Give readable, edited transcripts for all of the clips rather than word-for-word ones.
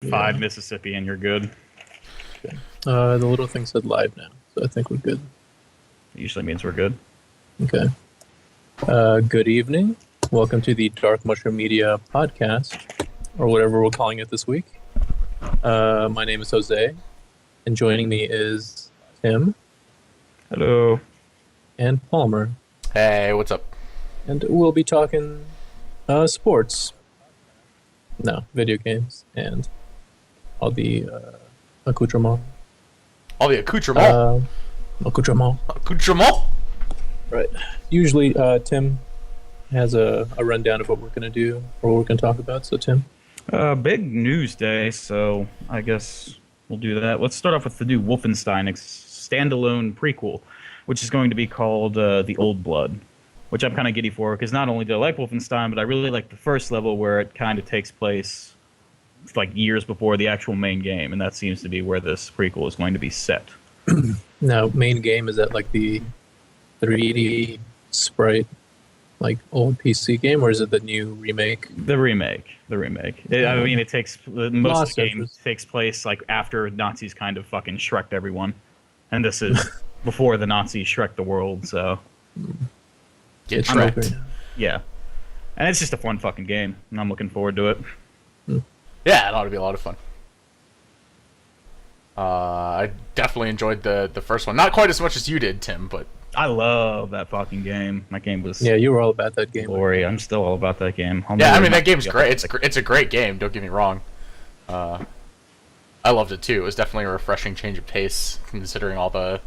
5 Yeah. Mississippi and you're good. Okay. The little thing said live now, so I think we're good. It usually means we're good. Okay. Good evening. Welcome to the Dark Mushroom Media podcast, or whatever we're calling it this week. My name is Jose, and joining me is Tim Hello. and Palmer, Hey, what's up? and we'll be talking sports. No, video games and all the accoutrement. All the accoutrement. Accoutrement. Accoutrement? Right. Usually, Tim has a rundown of what we're going to do or what we're going to talk about. So, Tim. Big news day, so I guess we'll do that. Let's start off with the new Wolfenstein standalone prequel, which is going to be called The Old Blood, which I'm kind of giddy for, because not only do I like Wolfenstein, but I really like the first level where it kind of takes place like years before the actual main game, and that seems to be where this prequel is going to be set. Now, main game, is that like the 3D sprite, like old PC game, or is it the new remake? The remake. I mean, it takes most Lost of the game interest. takes place like after Nazis kind of fucking Shrek'd everyone, and this is before the Nazis Shrek the world. So Get It's tracked. over. yeah, and it's just a fun fucking game, and I'm looking forward to it. Yeah, it ought to be a lot of fun. I definitely enjoyed the first one. Not quite as much as you did, Tim, but I love that fucking game. That game was Yeah, you were all about that game. glory. I'm still all about that game. yeah, I mean that game's great. It's a great game. Don't get me wrong. I loved it too. It was definitely a refreshing change of pace, considering all the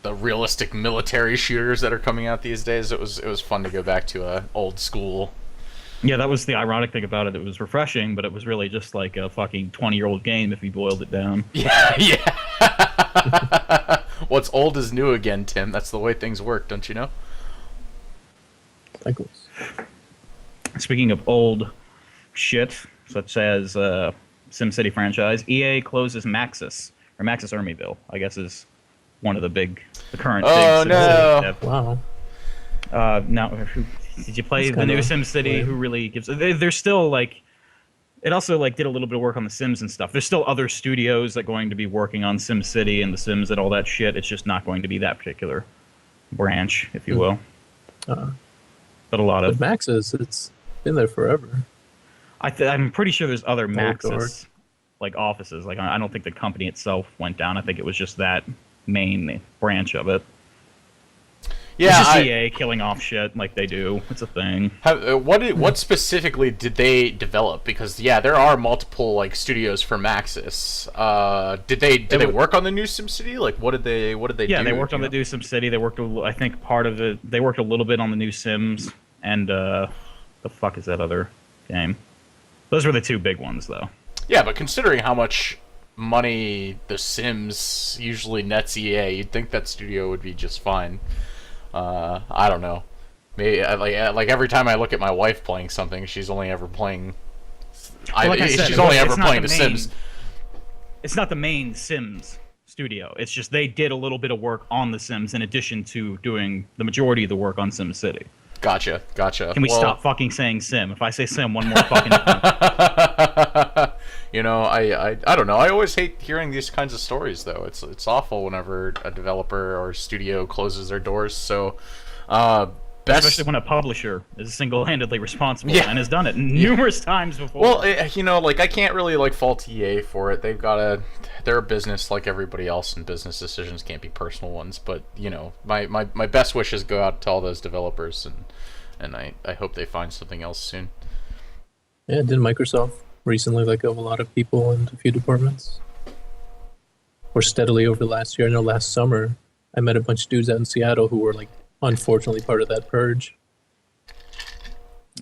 realistic military shooters that are coming out these days. It was fun to go back to a old school. Yeah, that was the ironic thing about it. It was refreshing, but it was really just like a fucking 20-year-old game if you boiled it down. Yeah, yeah. What's old is new again, Tim. That's the way things work, don't you know? Cycles. Speaking of old shit, such as SimCity franchise, EA closes Maxis, or Maxis Armyville, I guess is one of the current Oh, big no. SimCity dev. Wow. Now, did you play It's the new kinda SimCity? lame. Who really gives? They're still like, it also like did a little bit of work on the Sims and stuff. There's still other studios that are going to be working on SimCity and the Sims and all that shit. It's just not going to be that particular branch, if you will. Uh, But a lot but of, Maxis, it's been there forever. I'm pretty sure there's other guard. Maxis like offices. Like I don't think the company itself went down. I think it was just that main branch of it. Yeah. It's just EA killing off shit like they do. It's a thing. What specifically did they develop? Because yeah, there are multiple like studios for Maxis. Did they work on the new SimCity? Like what did they do? Yeah, they worked on you the new SimCity. They worked, I think, part of it. They worked a little bit on the new Sims, and the fuck is that other game? Those were the two big ones, though. Yeah, but considering how much money the Sims usually nets EA, you'd think that studio would be just fine. I don't know. Maybe like every time I look at my wife playing something, she's only ever playing. Like I said, she's only it's ever not playing the The main- Sims. It's not the main Sims studio. It's just they did a little bit of work on the Sims in addition to doing the majority of the work on SimCity. Gotcha. Can we stop fucking saying Sim? If I say Sim one more fucking time. You know, I don't know. I always hate hearing these kinds of stories, though. It's awful whenever a developer or studio closes their doors. So, Especially when a publisher is single-handedly responsible Yeah. and has done it numerous times before. well, you know, like I can't really like fault EA for it. They're a business like everybody else, and business decisions can't be personal ones. But you know, my best wishes go out to all those developers, and I hope they find something else soon. Yeah, didn't Microsoft recently let go of a lot of people in a few departments? Or steadily over the last year. I know last summer I met a bunch of dudes out in Seattle who were like unfortunately part of that purge.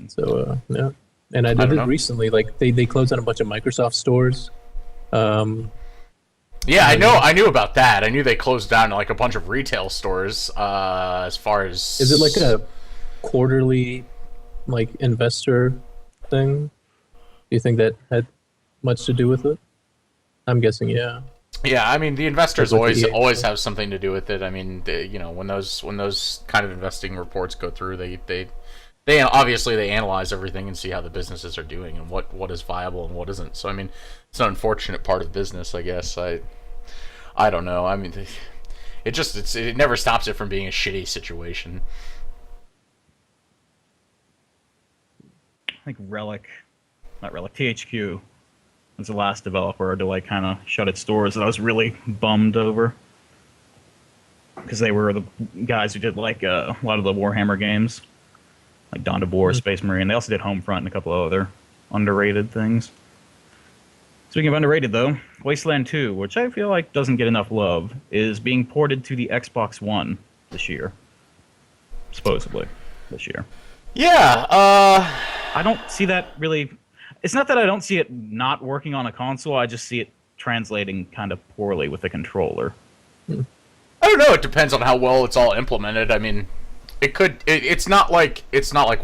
So yeah. And I don't did know. recently, like they closed down a bunch of Microsoft stores. Yeah, I knew about that. I knew they closed down like a bunch of retail stores. As far as Is it like a quarterly like investor thing? Do you think that had much to do with it? I'm guessing yeah. Yeah, I mean the investors Like with the always EA. have something to do with it. I mean, you know, when those kind of investing reports go through, they they analyze everything and see how the businesses are doing and what is viable and what isn't. So I mean, it's an unfortunate part of business, I guess. I don't know. I mean, it never stops it from being a shitty situation. I think THQ was the last developer to like kind of shut its doors that I was really bummed over, because they were the guys who did like a lot of the Warhammer games, like Dawn of War, Space Marine. They also did Homefront and a couple of other underrated things. Speaking of underrated, though, Wasteland 2, which I feel like doesn't get enough love, is being ported to the Xbox One this year. Supposedly, this year. Yeah, I don't see that really... It's not that I don't see it not working on a console, I just see it translating kind of poorly with the controller. I don't know, it depends on how well it's all implemented. I mean... It's not like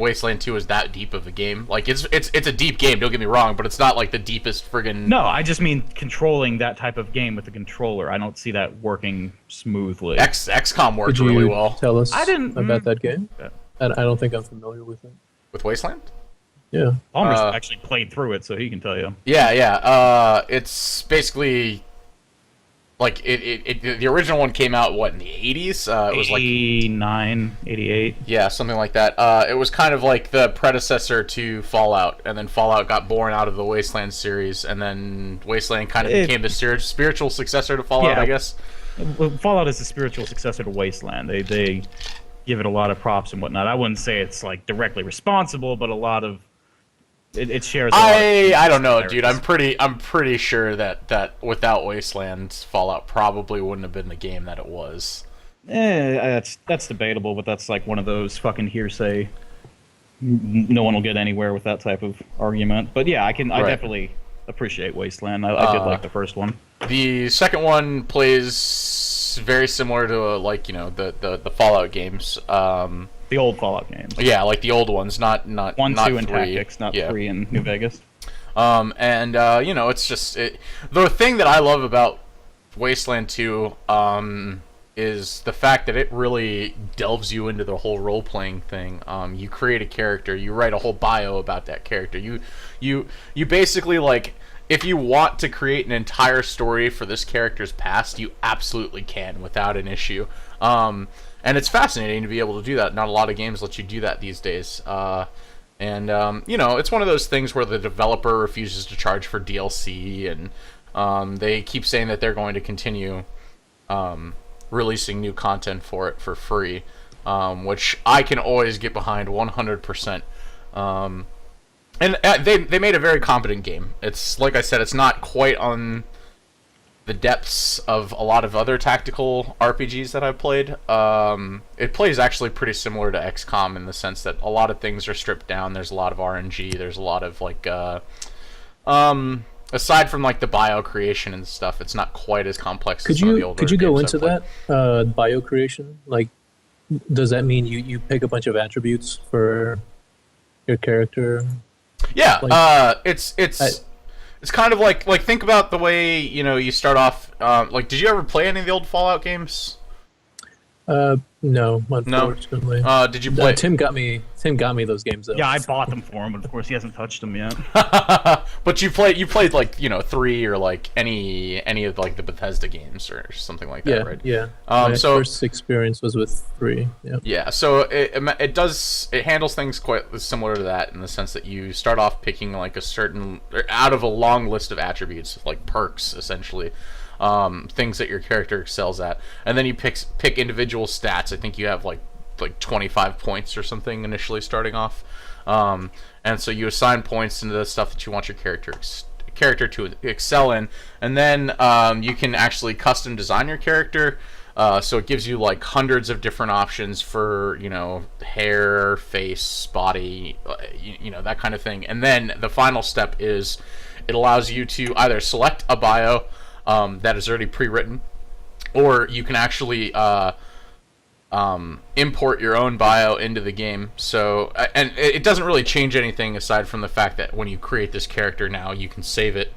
Wasteland 2 is that deep of a game. Like it's a deep game, don't get me wrong, but it's not like the deepest friggin'... No, I just mean controlling that type of game with the controller. I don't see that working smoothly. XCOM worked really well. Tell us about that game? Yeah. I don't think I'm familiar with it. With Wasteland? Yeah. Palmer's actually played through it, so he can tell you. Yeah. It's basically... Like, the original one came out, what, in the 80s? It was 89, 88. Yeah, something like that. It was kind of like the predecessor to Fallout, and then Fallout got born out of the Wasteland series, and then Wasteland kind of became the spiritual successor to Fallout, I guess. Fallout is the spiritual successor to Wasteland. They give it a lot of props and whatnot. I wouldn't say it's, like, directly responsible, but a lot of... It shares. I don't know, dude. I'm pretty sure that without Wasteland, Fallout probably wouldn't have been the game that it was. That's debatable, but that's like one of those fucking hearsay. No one will get anywhere with that type of argument. But yeah, I definitely appreciate Wasteland. I did like the first one. The second one plays very similar to the Fallout games. The old Fallout games. Yeah, like the old ones, not 1, 2, and Tactics, not 3 in New Vegas. It's just the thing that I love about Wasteland 2 is the fact that it really delves you into the whole role-playing thing. You create a character, you write a whole bio about that character. You basically, like, if you want to create an entire story for this character's past, you absolutely can without an issue. And it's fascinating to be able to do that. Not a lot of games let you do that these days. It's one of those things where the developer refuses to charge for DLC, and they keep saying that they're going to continue releasing new content for it for free, which I can always get behind 100%. And they made a very competent game. It's, like I said, it's not quite on the depths of a lot of other tactical RPGs that I've played. It plays actually pretty similar to XCOM in the sense that a lot of things are stripped down. There's a lot of RNG. There's a lot of aside from like the bio creation and stuff, it's not quite as complex as some of the older games. Could you go into that bio creation? Like, does that mean you pick a bunch of attributes for your character? Yeah, it's kind of like think about the way you start off. Did you ever play any of the old Fallout games? No, unfortunately. No. Did you play? Tim got me those games though. Yeah, I bought them for him, but of course he hasn't touched them yet. But you played like 3 or like any of like the Bethesda games or something like that, right? Yeah. My first experience was with 3. Yeah. Yeah. So it handles things quite similar to that in the sense that you start off picking like a certain out of a long list of attributes, like perks essentially. Things that your character excels at, and then you pick individual stats. I think you have like 25 points or something initially starting off, and so you assign points into the stuff that you want your character to excel in, and then you can actually custom design your character. So it gives you like hundreds of different options for hair, face, body, that kind of thing. And then the final step is it allows you to either select a bio that is already pre-written, or you can actually import your own bio into the game. So, and it doesn't really change anything aside from the fact that when you create this character now, you can save it,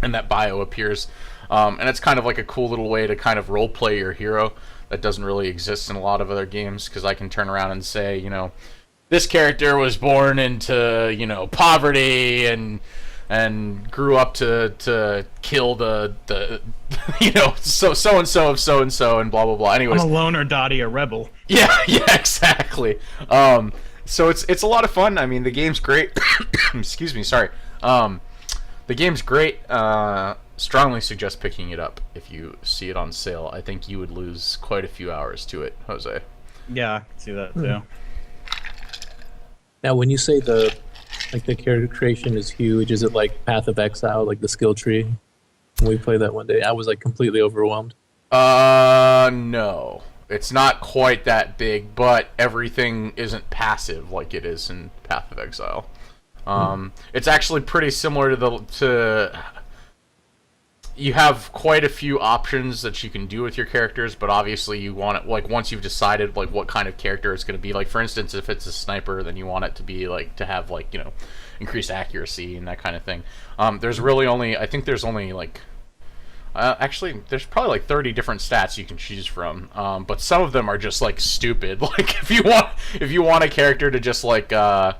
and that bio appears. And it's kind of like a cool little way to kind of role-play your hero that doesn't really exist in a lot of other games, because I can turn around and say, this character was born into, you know, poverty and grew up to kill the you know, so and so of so and so and blah blah blah. Anyways, I'm a loner, Dottie, a rebel. yeah, exactly. So it's a lot of fun. I mean, the game's great. Excuse me, sorry. The game's great. Strongly suggest picking it up if you see it on sale. I think you would lose quite a few hours to it, Jose. Yeah, I can see that too. Now, when you say the character creation is huge, is it like Path of Exile, like the skill tree? When we played that one day, I was like completely overwhelmed. No. It's not quite that big, but everything isn't passive like it is in Path of Exile. It's actually pretty similar to you have quite a few options that you can do with your characters, but obviously you want it, like, once you've decided like what kind of character it's going to be, like for instance, if it's a sniper, then you want it to be like to have, like, you know, increased accuracy and that kind of thing. There's really only, I think there's only like actually there's probably like 30 different stats you can choose from, but some of them are just like stupid. Like if you want a character to just like oh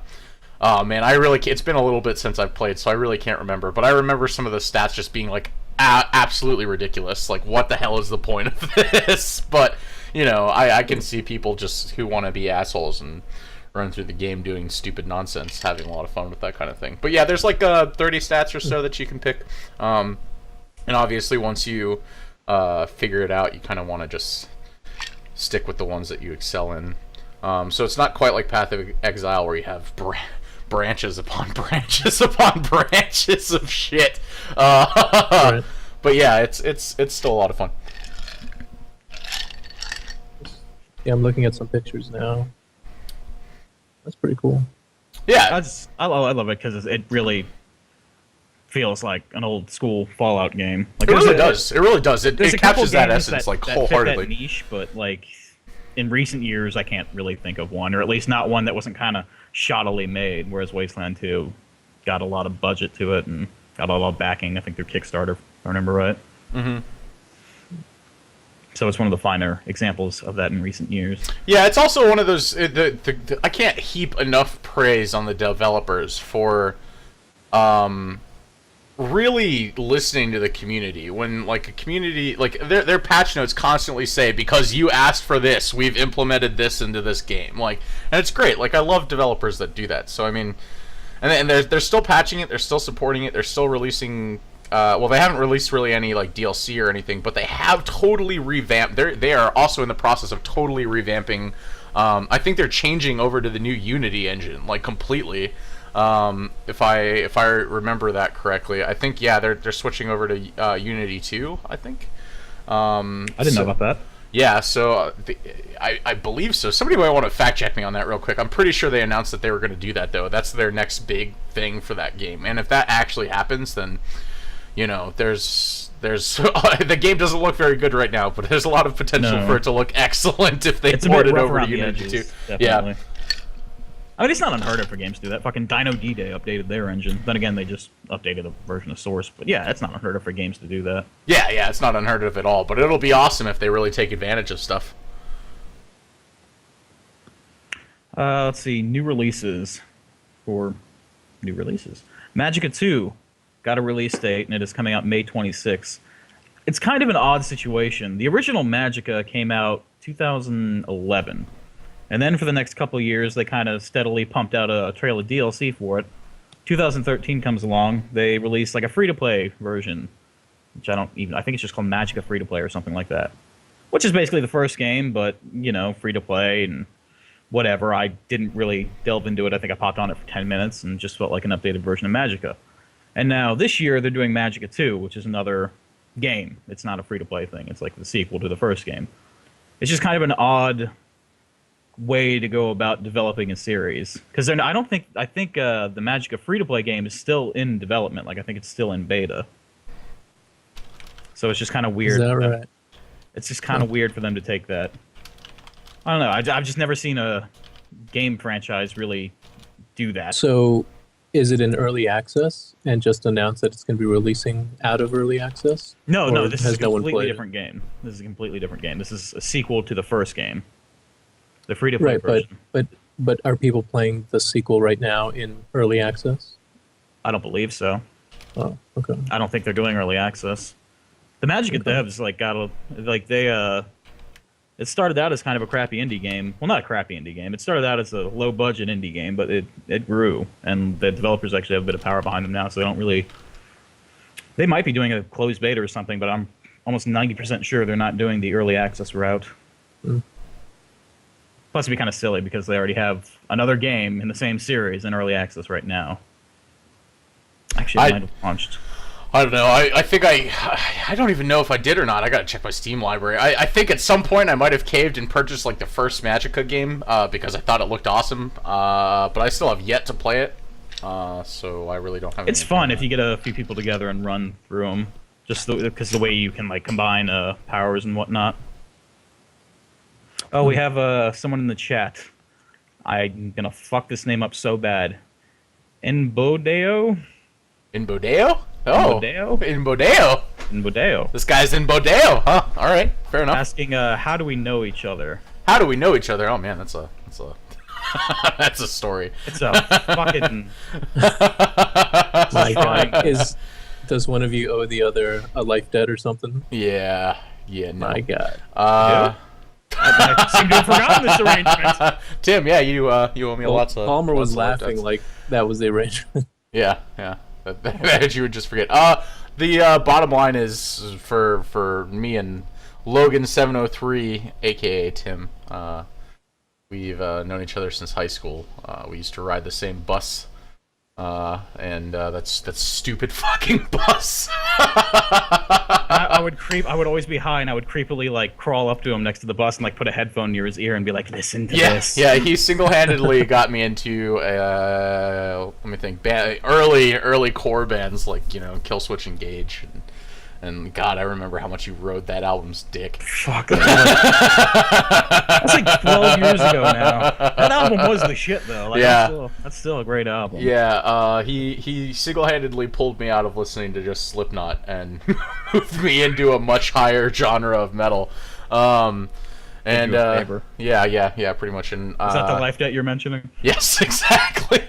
man, it's been a little bit since I've played, so I really can't remember, but I remember some of the stats just being like absolutely ridiculous. Like, what the hell is the point of this? But, you know, I can see people just who want to be assholes and run through the game doing stupid nonsense, having a lot of fun with that kind of thing. But yeah, there's like 30 stats or so that you can pick. And obviously once you figure it out, you kind of want to just stick with the ones that you excel in. So it's not quite like Path of Exile where you have branches upon branches upon branches of shit. Right. But yeah, it's still a lot of fun. Yeah, I'm looking at some pictures now. That's pretty cool. Yeah, I love it because it really feels like an old school Fallout game. Like, it really does. It really does. It captures that essence like wholeheartedly. Fit that niche, but like in recent years, I can't really think of one, or at least not one that wasn't kind of shoddily made. Whereas Wasteland 2 got a lot of budget to it and got a lot of backing. I think through Kickstarter, if I remember right. Mm-hmm. So it's one of the finer examples of that in recent years. Yeah, it's also one of those. I can't heap enough praise on the developers for really listening to the community. When like a community, like their patch notes constantly say, because you asked for this, we've implemented this into this game. Like, and it's great. Like, I love developers that do that. So I mean, and they're still patching it, they're still supporting it, they're still releasing. Well, they haven't released really any like DLC or anything, but they have totally revamped. They are also in the process of totally revamping. I think they're changing over to the new Unity engine, like completely. If I remember that correctly, I think they're switching over to Unity 2. I think. I didn't know about that. Yeah, so I believe so. Somebody might want to fact check me on that real quick. I'm pretty sure they announced that they were going to do that though. That's their next big thing for that game. And if that actually happens, then you know, there's the game doesn't look very good right now, but there's a lot of potential for it to look excellent if they port it over to Unity 2. Yeah. I mean, it's not unheard of for games to do that. Fucking Dino D-Day updated their engine. Then again, they just updated a version of Source. But yeah, it's not unheard of for games to do that. Yeah, it's not unheard of at all. But it'll be awesome if they really take advantage of stuff. Let's see. New releases. Magicka 2 got a release date, and it is coming out May 26th. It's kind of an odd situation. The original Magicka came out 2011. And then for the next couple of years, they kind of steadily pumped out a trail of DLC for it. 2013 comes along. They released like a free-to-play version, which I think it's just called Magicka Free-to-Play or something like that. Which is basically the first game, but, you know, free-to-play and whatever. I didn't really delve into it. I think I popped on it for 10 minutes and just felt like an updated version of Magicka. And now this year, they're doing Magicka 2, which is another game. It's not a free-to-play thing. It's like the sequel to the first game. It's just kind of an odd way to go about developing a series, because I think the Magicka free-to-play game is still in development. Like, I think it's still in beta, so it's just kind of weird. Is that right? It's just kind of weird for them to take that. I don't know. I've just never seen a game franchise really do that. So is it in early access and just announced that it's going to be releasing out of early access? No, this is a completely different game. This is a completely different game. This is a sequel to the first game. The free-to-play version. But But are people playing the sequel right now in early access? I don't believe so. Oh, okay. I don't think they're doing early access. The magic of Okay. devs it started out as kind of a crappy indie game. Well, not a crappy indie game. It started out as a low budget indie game, but it grew, and the developers actually have a bit of power behind them now. So they don't really. They might be doing a closed beta or something, but I'm almost 90% sure they're not doing the early access route. Mm. Plus, it'd be kind of silly because they already have another game in the same series in early access right now. Actually, it might have launched. I don't know. I think I don't even know if I did or not. I gotta check my Steam library. I think at some point I might have caved and purchased like the first Magica game because I thought it looked awesome. But I still have yet to play it. So I really don't have. It's fun if you get a few people together and run through them. Just because the way you can like combine powers and whatnot. Oh, we have someone in the chat. I'm gonna fuck this name up so bad. Inbodeo? In Bodeo? Oh, Bodeo? in Bodeo. In Bodeo. This guy's in Bodeo, huh? All right, fair enough. Asking, how do we know each other? How do we know each other? Oh man, that's a that's a story. It's a fucking. My fine. God. Does one of you owe the other a life debt or something? Yeah, no. My God. I seem to have forgotten this arrangement. Tim, yeah, you owe me lots of. Palmer was lots of laughing debts. like that was the arrangement. Yeah. That you would just forget. The bottom line is for me and Logan 703, aka Tim. We've known each other since high school. We used to ride the same bus, and that's stupid fucking bus. I would always be high, and I would creepily like crawl up to him next to the bus and like put a headphone near his ear and be like, "Listen to this." Yeah. He single-handedly got me into let me think, early core bands like Killswitch Engage, and God, I remember how much you rode that album's dick. Fuck. That's like 12 years ago now. That album was the shit though. Like, Yeah. that's still a great album. Yeah, he single-handedly pulled me out of listening to just Slipknot and moved me into a much higher genre of metal. And you a favor. yeah, pretty much. And Is that the life debt you're mentioning? yes, exactly.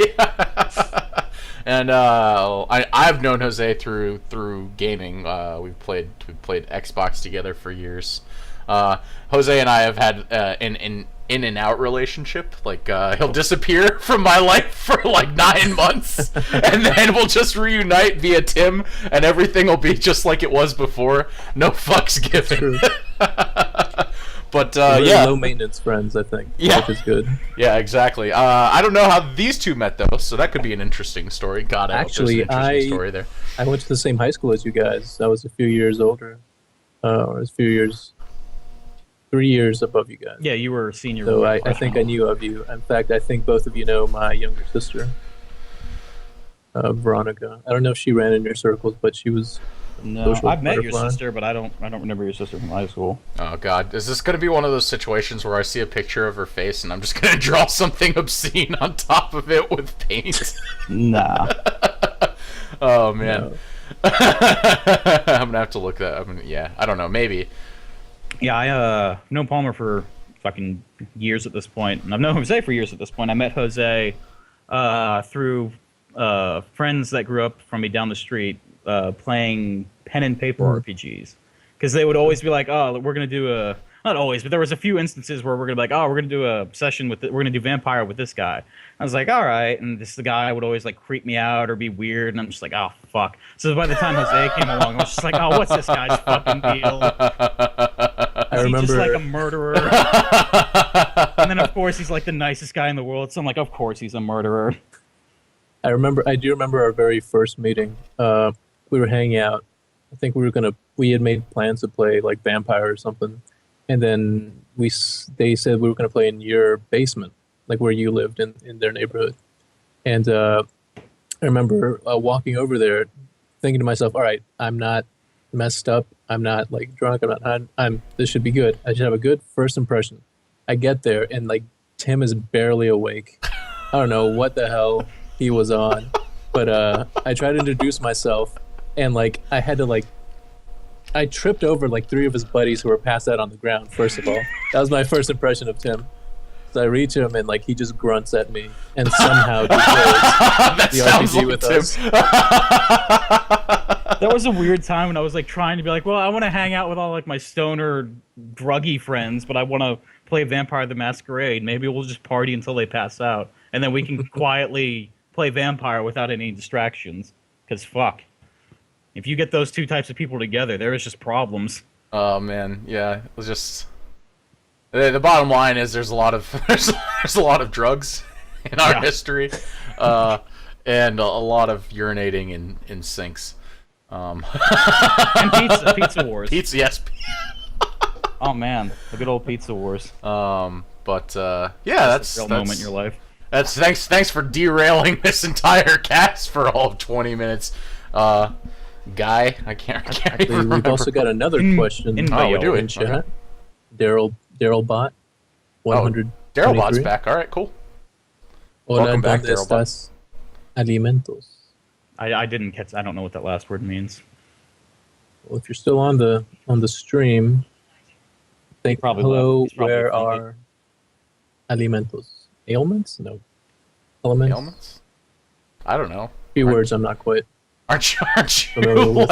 And I've known Jose through gaming. We've played Xbox together for years. Jose and I have had an in and out relationship. Like he'll disappear from my life for like 9 months, and then we'll just reunite via Tim, and everything will be just like it was before. No fucks given. But Really yeah, low maintenance friends, I think. Yeah. Which is good. yeah, exactly. I don't know how these two met though, so that could be an interesting story. God, I Actually, hope there's an interesting story there. I went to the same high school as you guys. I was a few years older. Or a few years, 3 years above you guys. Yeah, you were a senior. So I freshman. think I knew of you. In fact, I think both of you know my younger sister, Veronica. I don't know if she ran in your circles, but she was. No, social I've met your butterfly. sister, but I don't remember your sister from high school. Oh God, is this gonna be one of those situations where I see a picture of her face and I'm just gonna draw something obscene on top of it with paint? Nah. Oh man, No. I'm gonna have to look that. Yeah, I don't know, maybe. Yeah, I known Palmer for fucking years at this point, and I've known Jose for years at this point. I met Jose through friends that grew up from me down the street playing pen and paper RPGs, because they would always be like, "Oh, we're gonna do a." Not always, but there was a few instances where we're gonna be like, "Oh, we're gonna do a session with. We're gonna do vampire with this guy." I was like, "All right," and the guy would always like creep me out or be weird, and I'm just like, "Oh fuck." So by the time Jose came along, I was just like, "Oh, what's this guy's fucking deal?" I Is he remember. just like a murderer? And then of course he's like the nicest guy in the world, so I'm like, of course he's a murderer. I do remember our very first meeting. We were hanging out. I think we had made plans to play like vampire or something, and then they said we were gonna play in your basement, like where you lived in their neighborhood. And I remember walking over there, thinking to myself, "All right, I'm not messed up. I'm not like drunk. I'm not high. This should be good. I should have a good first impression." I get there and like Tim is barely awake. I don't know what the hell he was on, but I tried to introduce myself, and like I had to like I tripped over like 3 of his buddies who were passed out on the ground. First of all, that was my first impression of Tim. I reach him and like he just grunts at me and somehow he plays That the sounds RPG like with Tim. us. That was a weird time when I was like trying to be like, well, I want to hang out with all like my stoner druggy friends, but I want to play Vampire the Masquerade. Maybe we'll just party until they pass out, and then we can quietly play Vampire without any distractions. Because fuck, if you get those two types of people together, there is just problems. Oh man, yeah. It was just the bottom line is there's a lot of there's a lot of drugs in our history, and a lot of urinating in sinks. And pizza wars. Pizza, yes. Oh man, the good old pizza wars. Yeah, That's a real moment in your life. That's thanks for derailing this entire cast for all of 20 minutes. Guy, I can't Actually, even we've remember. also got another question Oh, we do in it. chat. Okay. Daryl Bot, 100. Daryl Bot's back. All right, cool. Hola, Welcome back, ¿dónde Daryl Bot. estás? Alimentos. I didn't catch. I don't know what that last word means. Well, if you're still on the stream, think Probably hello. left. He's probably Where thinking. are alimentos? Ailments? No. Elements. Ailments? I don't know. Few words I'm not quite. Aren't you Familiar with.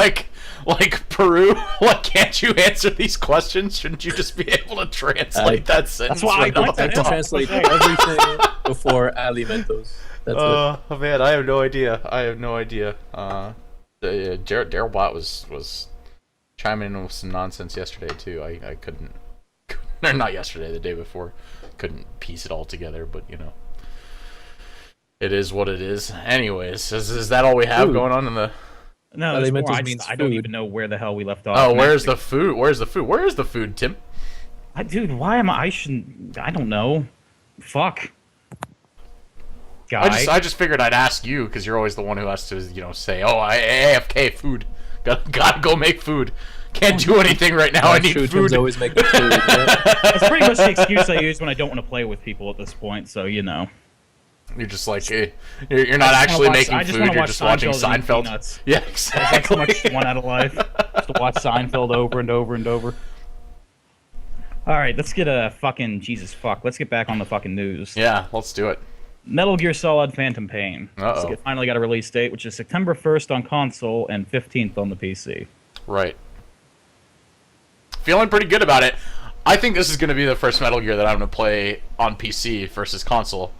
like Peru? Like, can't you answer these questions? Shouldn't you just be able to translate that sentence? why I right don't off I the can top? translate everything before alimentos. That's it. Oh man, I have no idea. Daryl Bot was chiming in with some nonsense yesterday too. I couldn't, or not yesterday, the day before, couldn't piece it all together. But you know, it is what it is. Anyways, is that all we have Food. going on in the? No, there's more. Alimentos means I don't food. even know where the hell we left off. Oh, where's the food? Where's the food? Where is the food, Tim? Dude, why am I shouldn't? I don't know. Fuck. Guy. I just figured I'd ask you because you're always the one who has to, say, "Oh, I AFK food. Gotta go make food. Can't do anything right now. I need True, food." Tim's always making food. Yeah. That's pretty much the excuse I use when I don't want to play with people at this point. So you know. You're just like, you're not actually making I just food. wanna You're watch just watching Seinfeld and eat Seinfeld. peanuts. Yeah, That's how exactly. much you want out of life. Just to watch Seinfeld over and over and over. All right, let's get a fucking Jesus fuck. Let's get back on the fucking news. Yeah, let's do it. Metal Gear Solid Phantom Pain. Uh-oh. It finally got a release date, which is September 1st on console and 15th on the PC. Right. Feeling pretty good about it. I think this is going to be the first Metal Gear that I'm going to play on PC versus console,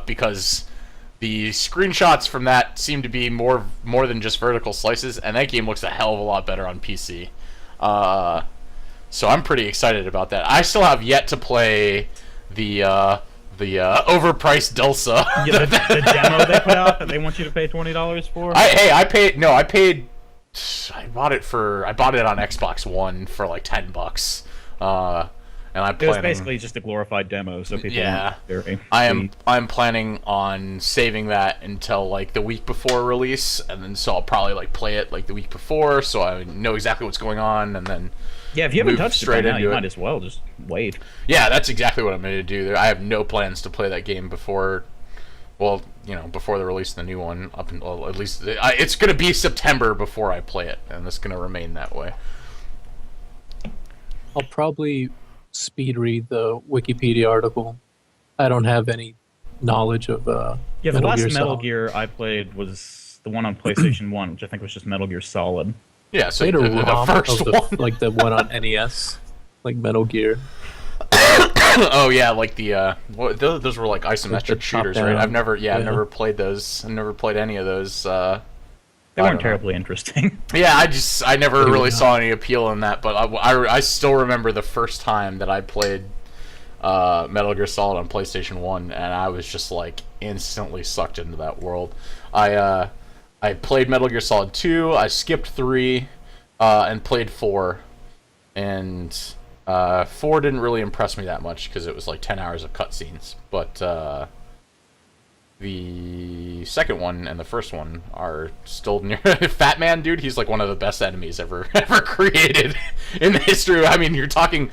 because the screenshots from that seem to be more than just vertical slices, and that game looks a hell of a lot better on PC. So I'm pretty excited about that. I still have yet to play the overpriced Dulce. Yeah, the demo they put out that they want you to pay $20 for? I bought it on Xbox One for like $10. And I It was plan basically just a glorified demo, so people Yeah. weren't very I'm planning on saving that until like the week before release, and then so I'll probably like play it like the week before, so I know exactly what's going on, and then Yeah, if you haven't move touched it straight by now, you into it. might as well just wait. yeah, that's exactly what I'm going to do. I have no plans to play that game before, well, before the release of the new one. Up until at least it's going to be September before I play it, and it's going to remain that way. I'll probably speed read the Wikipedia article. I don't have any knowledge of Yeah, the last Gear Metal Solid. Gear I played was the one on PlayStation 1, which I think was just Metal Gear Solid. Yeah, so Played a the ROM first of the, one. like the one on NES, like Metal Gear. Oh yeah, like the those were like isometric shooters, right? top-down. I've never Yeah. played those. I've never played any of those. They I weren't don't know. terribly interesting. Yeah, I never Maybe really not. saw any appeal in that, but I still remember the first time that I played Metal Gear Solid on PlayStation 1, and I was just like instantly sucked into that world. I played Metal Gear Solid 2, I skipped 3, and played 4, and 4 didn't really impress me that much because it was like 10 hours of cutscenes, but the second one and the first one are still near. Fat Man, dude, he's like one of the best enemies ever created in the history. I mean, you're talking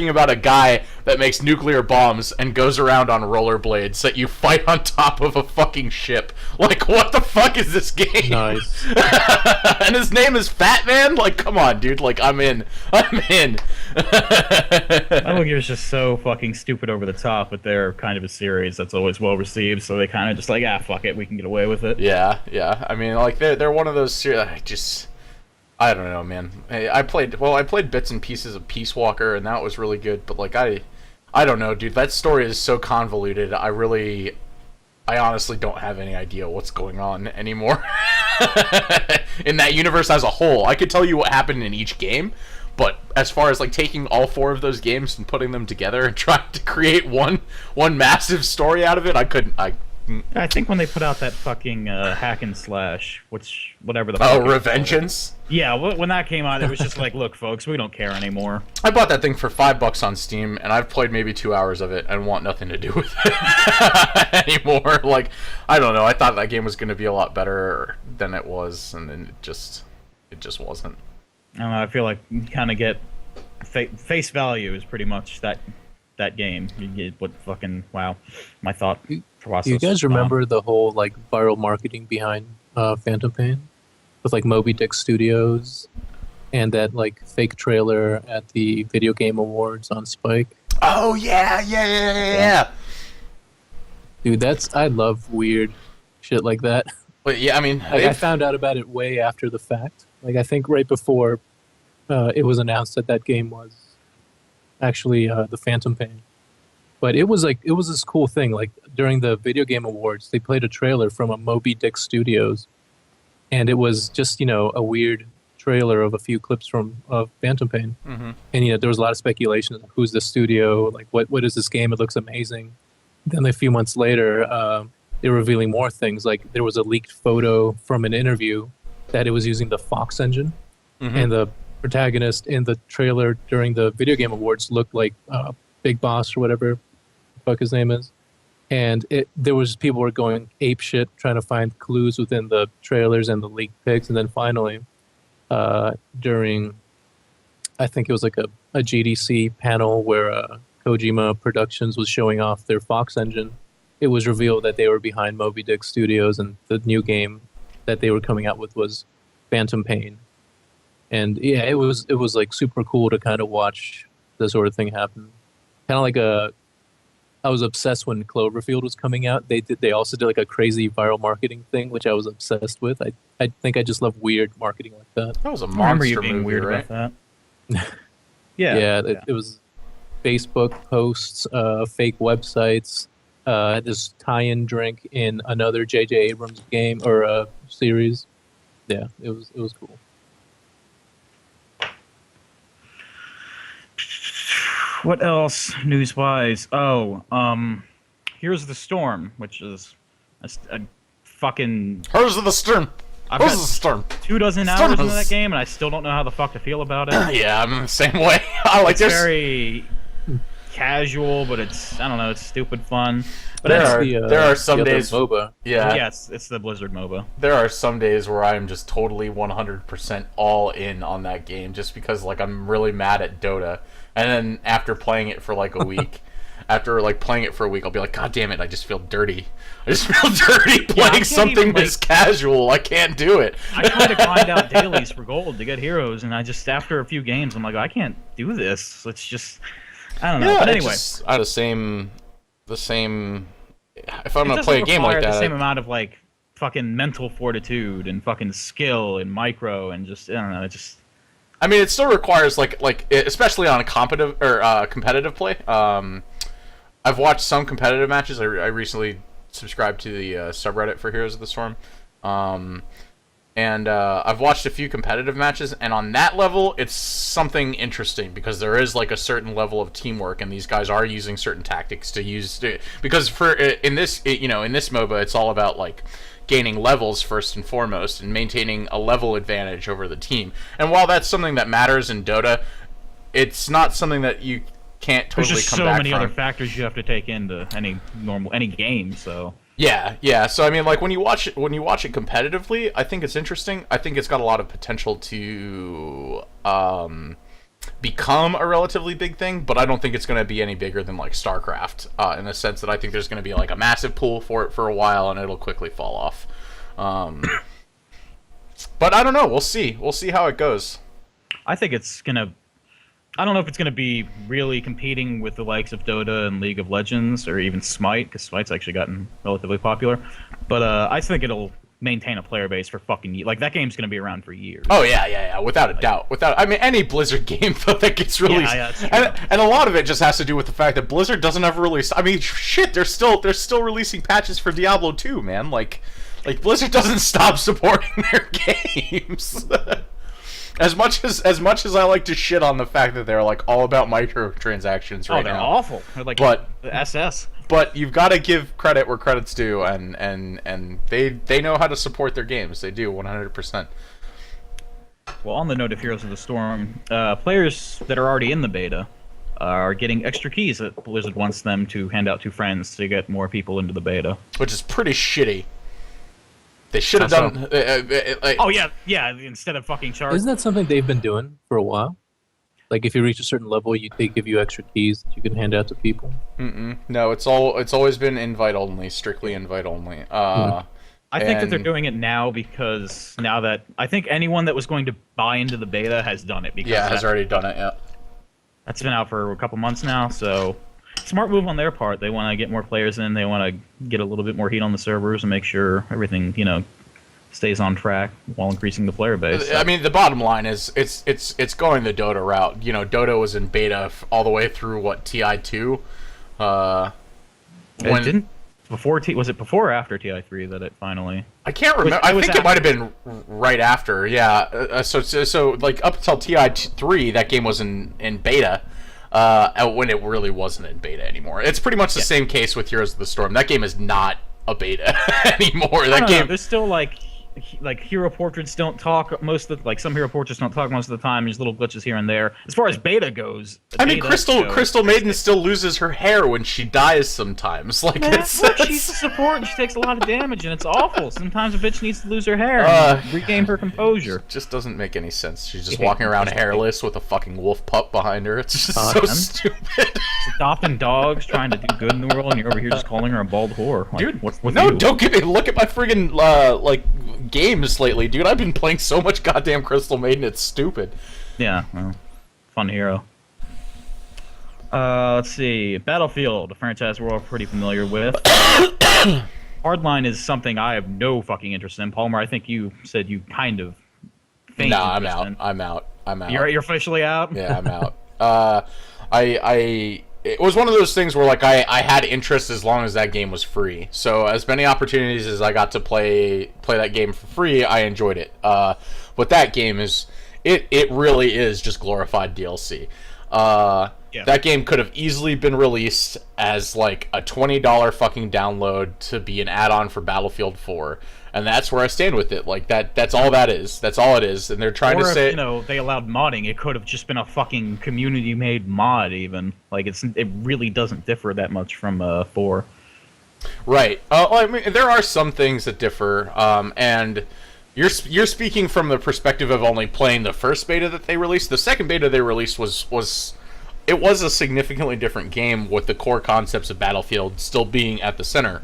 about a guy that makes nuclear bombs and goes around on rollerblades that you fight on top of a fucking ship. Like, what the fuck is this game? Nice. And his name is Fat Man? Like, come on, dude. Like, I'm in. Metal Gear is just so fucking stupid over the top, but they're kind of a series that's always well received, so they kind of just like, fuck it, we can get away with it. Yeah. I mean, like, they're one of those series. I don't know, man. I played bits and pieces of Peace Walker, and that was really good. But like, I don't know, dude. That story is so convoluted. I honestly don't have any idea what's going on anymore in that universe as a whole. I could tell you what happened in each game, but as far as like taking all 4 of those games and putting them together and trying to create one massive story out of it, I couldn't. I think when they put out that fucking hack and slash, whatever the fuck. Oh, Revengeance? Yeah, when that came out, it was just like, look, folks, we don't care anymore. I bought that thing for $5 on Steam, and I've played maybe 2 hours of it and want nothing to do with it anymore. Like, I don't know. I thought that game was going to be a lot better than it was, and then it just wasn't. I don't know. I feel like you kind of get face value is pretty much that game. You get what fucking my thought process. Do you guys remember the whole like viral marketing behind Phantom Pain with like Moby Dick Studios and that like fake trailer at the Video Game Awards on Spike? Oh yeah. Dude, I love weird shit like that. But yeah, I mean, like, I found out about it way after the fact. Like, I think right before it was announced that game was actually the Phantom Pain. But it was this cool thing. Like, during the Video Game Awards, they played a trailer from a Moby Dick Studios, and it was just, a weird trailer of a few clips from Phantom Pain. Mm-hmm. And, there was a lot of speculation. Who's the studio? Like, what is this game? It looks amazing. Then a few months later, they were revealing more things. Like, there was a leaked photo from an interview that it was using the Fox engine. Mm-hmm. And the protagonist in the trailer during the Video Game Awards looked like Big Boss or whatever the fuck his name is. And there was people were going ape shit trying to find clues within the trailers and the leaked pics. And then finally, during, I think it was like a GDC panel where Kojima Productions was showing off their Fox engine, it was revealed that they were behind Moby Dick Studios, and the new game that they were coming out with was Phantom Pain. And yeah, it was like super cool to kind of watch this sort of thing happen. Kind of like I was obsessed when Cloverfield was coming out. They also did like a crazy viral marketing thing, which I was obsessed with. I think I just love weird marketing like that. That was a I remember you monster being movie, weird right? about that. Yeah. Yeah, it was Facebook posts, fake websites, this tie-in drink in another J.J. Abrams game or series. Yeah, it was cool. What else news-wise? Oh, Here's the Storm, which is a fucking... Here's the Storm. I've Here's got the Storm. 24 hours into that game, and I still don't know how the fuck to feel about it. Yeah, I'm the same way. I like It's this. very casual, but it's, I don't know, it's stupid fun. But There are some days... MOBA. Yeah. Yes, it's the Blizzard MOBA. There are some days where I am just totally 100% all in on that game just because, like, I'm really mad at Dota. And then after playing it for, like, a week... After, like, playing it for a week, I'll be like, God damn it, I just feel dirty. I just feel dirty playing something even, this casual. I can't do it. I try to grind out dailies for gold to get heroes, and I just, after a few games, I'm like, I can't do this. It's just, I don't know. Yeah, but anyway. I have the same... If I'm It going to play a game like that... the same amount of, like, fucking mental fortitude and fucking skill and micro and just, I don't know, it just... I mean, it still requires, like especially on a competitive play. I've watched some competitive matches. I recently subscribed to the subreddit for Heroes of the Storm. And I've watched a few competitive matches, and on that level, it's something interesting, because there is, like, a certain level of teamwork, and these guys are using certain tactics to use... Because in this MOBA, it's all about, like, gaining levels first and foremost, and maintaining a level advantage over the team. And while that's something that matters in Dota, it's not something that you... can't totally There's just come so back many from. other factors you have to take into any game, so... Yeah. So I mean, like when you watch it competitively, I think it's interesting. I think it's got a lot of potential to become a relatively big thing, but I don't think it's going to be any bigger than like StarCraft, in the sense that I think there's going to be like a massive pool for it for a while, and it'll quickly fall off. But I don't know. We'll see. We'll see how it goes. I think it's gonna. I don't know if it's gonna be really competing with the likes of Dota and League of Legends or even Smite, because Smite's actually gotten relatively popular. But I think it'll maintain a player base for fucking years. Like that game's gonna be around for years. Oh yeah, without a doubt. I mean, any Blizzard game though that gets released, and a lot of it just has to do with the fact that Blizzard doesn't ever release. I mean, shit, they're still releasing patches for Diablo 2, man. Like Blizzard doesn't stop supporting their games. As much as I like to shit on the fact that they're like all about microtransactions right now. They're awful. They're like but the SS. But you've got to give credit where credit's due, and they know how to support their games. They do 100%. Well, on the note of Heroes of the Storm, players that are already in the beta are getting extra keys that Blizzard wants them to hand out to friends to get more people into the beta. Which is pretty shitty. They should have done. Oh yeah. Instead of fucking charge. Isn't that something they've been doing for a while? Like if you reach a certain level, they give you extra keys that you can hand out to people. No, it's always been invite only, strictly invite only. I think that they're doing it now because now that I think anyone that was going to buy into the beta has done it. Because has already done it. Yeah, that's been out for a couple months now. So smart move on their part. They want to get more players in. They want to get a little bit more heat on the servers and make sure everything stays on track while increasing the player base. I mean, the bottom line is it's going the Dota route. Dota was in beta all the way through TI2. Was it before or after TI3 that it finally? I can't remember. I think it might have been right after. Yeah. So like up until TI3, that game was in beta. When it really wasn't in beta anymore. It's pretty much the same case with Heroes of the Storm. That game is not a beta anymore. That game. There's still like hero portraits don't talk most of some hero portraits don't talk most of the time. There's little glitches here and there. As far as beta goes, I mean, Crystal Maiden still loses her hair when she dies sometimes. Like she's a support and she takes a lot of damage and it's awful. Sometimes a bitch needs to lose her hair and regain her composure. It just doesn't make any sense. She's just walking around hairless with a fucking wolf pup behind her. It's just so stupid. She's adopting dogs, trying to do good in the world, and you're over here just calling her a bald whore. Like, dude, what's don't give me. Look at my friggin' games lately, dude. I've been playing so much goddamn Crystal Maiden, it's stupid. Yeah, well, fun hero. Let's see. Battlefield, a franchise we're all pretty familiar with. Hardline is something I have no fucking interest in. Palmer, I think you said you kind of faint. No, I'm out. You're officially out? Yeah, I'm out. It was one of those things where I had interest as long as that game was free. So as many opportunities as I got to play that game for free, I enjoyed it. But that game it really is just glorified DLC. That game could have easily been released as like a $20 fucking download to be an add-on for Battlefield 4. And that's where I stand with it. Like that's all that is. That's all it is. And they're trying to say, they allowed modding. It could have just been a fucking community-made mod, even. Like it really doesn't differ that much from 4. Right. I mean, there are some things that differ. And you're speaking from the perspective of only playing the first beta that they released. The second beta they released was a significantly different game with the core concepts of Battlefield still being at the center.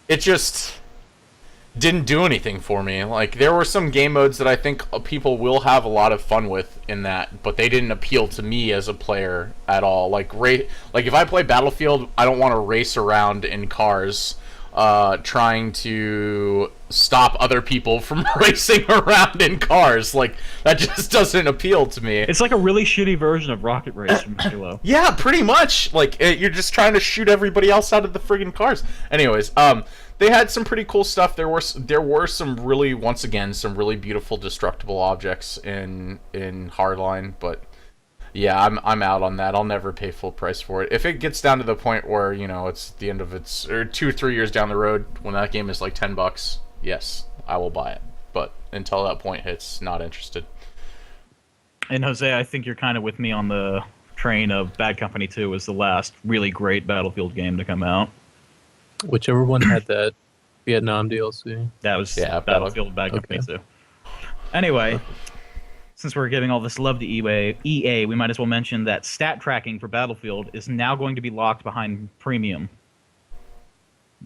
It just didn't do anything for me. Like, there were some game modes that I think people will have a lot of fun with in that, but they didn't appeal to me as a player at all. Like if I play Battlefield, I don't want to race around in cars trying to stop other people from racing around in cars. Like, that just doesn't appeal to me. It's like a really shitty version of Rocket Race from Halo. Yeah, pretty much. Like, you're just trying to shoot everybody else out of the friggin' cars. Anyways, they had some pretty cool stuff. There were some really, once again, some really beautiful destructible objects in Hardline, but yeah, I'm out on that. I'll never pay full price for it. If it gets down to the point where, it's the end of its, or 2 or 3 years down the road when that game is like $10, yes, I will buy it. But until that point hits, not interested. And Jose, I think you're kind of with me on the train of Bad Company 2 was the last really great Battlefield game to come out. Whichever one had that Vietnam DLC. That was Yeah, Battlefield Bad Company okay. too. Anyway, since we're giving all this love to EA, we might as well mention that stat tracking for Battlefield is now going to be locked behind premium,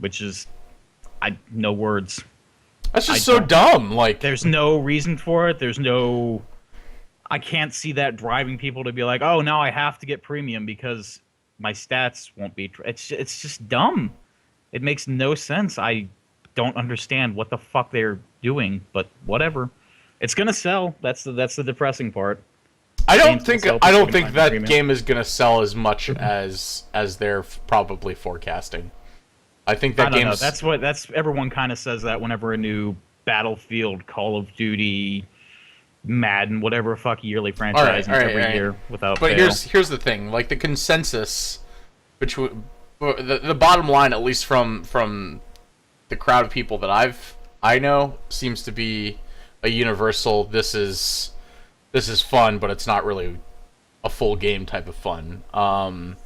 which is, no words. That's just so dumb. Like, There's no reason for it. I can't see that driving people to be like, oh, now I have to get premium because my stats won't be. It's just dumb. It makes no sense. I don't understand what the fuck they're doing, but whatever. It's gonna sell. That's the depressing part. I don't think that premium. game is gonna sell as much as they're probably forecasting. I think that I don't know. game's That's everyone kind of says that whenever a new Battlefield, Call of Duty, Madden, whatever fuck yearly franchise every year without But fail. here's the thing. Like, the consensus between the bottom line, at least from the crowd of people that I know, seems to be a universal. This is fun, but it's not really a full game type of fun. And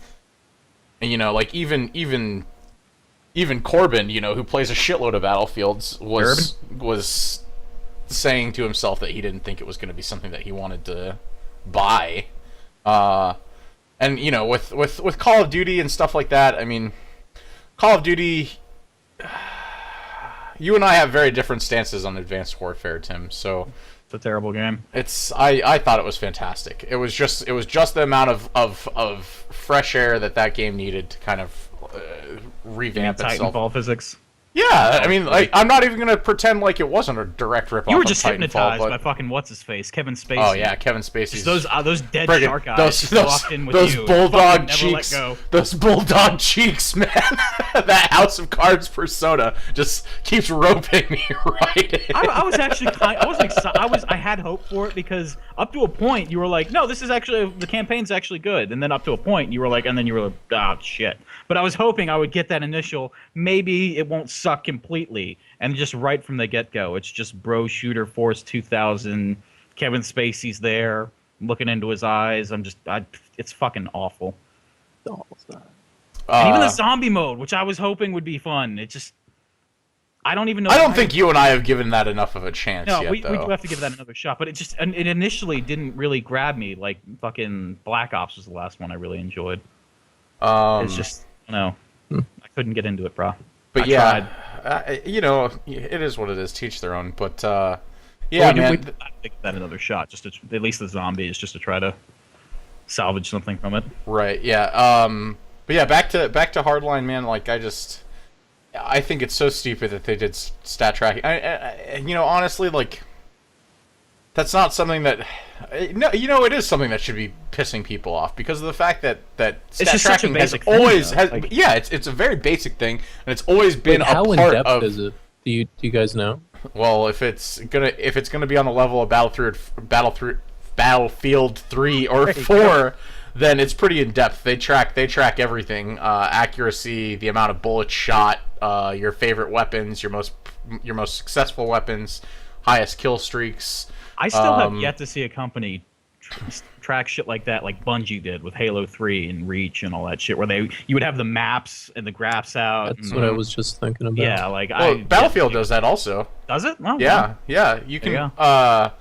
like even Corbin, who plays a shitload of Battlefields, was saying to himself that he didn't think it was going to be something that he wanted to buy. And with Call of Duty and stuff like that, I mean, Call of Duty, you and I have very different stances on Advanced Warfare, Tim. So It's a terrible game. I thought it was fantastic. It was just the amount of fresh air that game needed to kind of revamp itself. Titanfall physics. Yeah, I mean, like, I'm not even gonna pretend like it wasn't a direct rip-off. You were just of Titanfall, hypnotized but... by fucking what's his face, Kevin Spacey. Oh yeah, Kevin Spacey's Those dead friggin- shark eyes walked in with those you. bulldog Fucking never cheeks, let go. those bulldog cheeks, man. That House of Cards persona just keeps roping me right in. I was actually I wasn't excited. I had hope for it because up to a point you were like, no, this is actually the campaign's actually good, and then up to a point you were like, oh shit. But I was hoping I would get that initial. Maybe it won't suck completely, and just right from the get-go, it's just Bro Shooter Force 2000. Kevin Spacey's there, looking into his eyes. It's fucking awful. And even the zombie mode, which I was hoping would be fun, it just. I don't even know. I don't think you and I have given that enough of a chance No, yet, we though. do have to give that another shot. But it initially didn't really grab me. Like fucking Black Ops was the last one I really enjoyed. It's just, I couldn't get into it, bro. But I yeah, tried. it is what it is. Teach their own. But Well, man. we give that another shot. Just to, at least the zombies, just to try to salvage something from it. Right. Yeah. But yeah, back to Hardline, man. Like, I think it's so stupid that they did stat tracking. Honestly, like, that's not something that. No, it is something that should be pissing people off because of the fact that stat just such a tracking has basic thing, always though. Like, it's a very basic thing and it's always been How a in part depth of. is it? Do you guys know? Well, if it's gonna be on the level of Battlefield 3 or 4, then it's pretty in depth. They track everything, accuracy, the amount of bullets shot, your favorite weapons, your most successful weapons, highest kill streaks. I still have yet to see a company track shit like that, like Bungie did with Halo 3 and Reach and all that shit, where you would have the maps and the graphs out. That's what I was just thinking about. Yeah, like Battlefield does that also. Does it? Oh, Yeah, yeah. You There can. you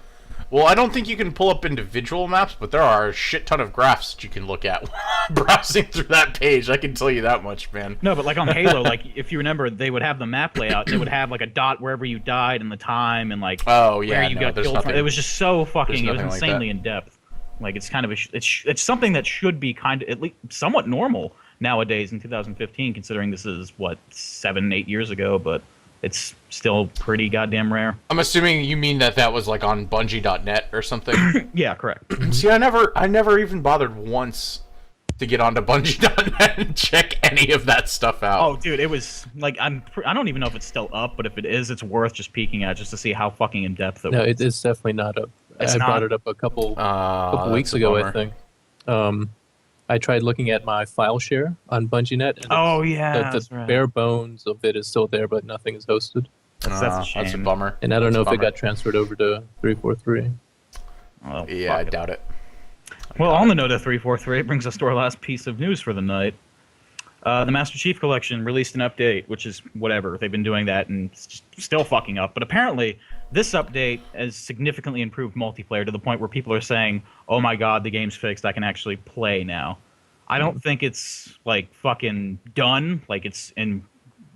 Well, I don't think you can pull up individual maps, but there are a shit ton of graphs that you can look at browsing through that page. I can tell you that much, man. No, but like on Halo, like if you remember, they would have the map layout. They would have like a dot wherever you died and the time and like Oh yeah, where you got killed from. It was just so fucking. It was nothing like insanely in depth. Like it's kind of it's something that should be kind of at least somewhat normal nowadays in 2015, considering this is what 7-8 years ago, but. It's still pretty goddamn rare. I'm assuming you mean that was like on Bungie.net or something. Yeah, correct. See, I never even bothered once to get onto Bungie.net and check any of that stuff out. Oh, dude, it was like I don't even know if it's still up, but if it is, it's worth just peeking at just to see how fucking in depth it No, was. it's definitely not up. It's I not? brought it up a couple weeks that's a ago, I bummer. think. I tried looking at my file share on BungieNet. And Oh yeah, the bare bones of it is still there, but nothing is hosted. that's a shame. That's a bummer. And I don't know if That's a it got transferred over to 343. Oh, Yeah, I fuck it. doubt it. Well, on the note of 343, it brings us to our last piece of news for the night. The Master Chief Collection released an update, which is whatever. They've been doing that and still fucking up. But apparently, this update has significantly improved multiplayer to the point where people are saying, "Oh my god, the game's fixed. I can actually play now." I don't think it's like fucking done. Like it's in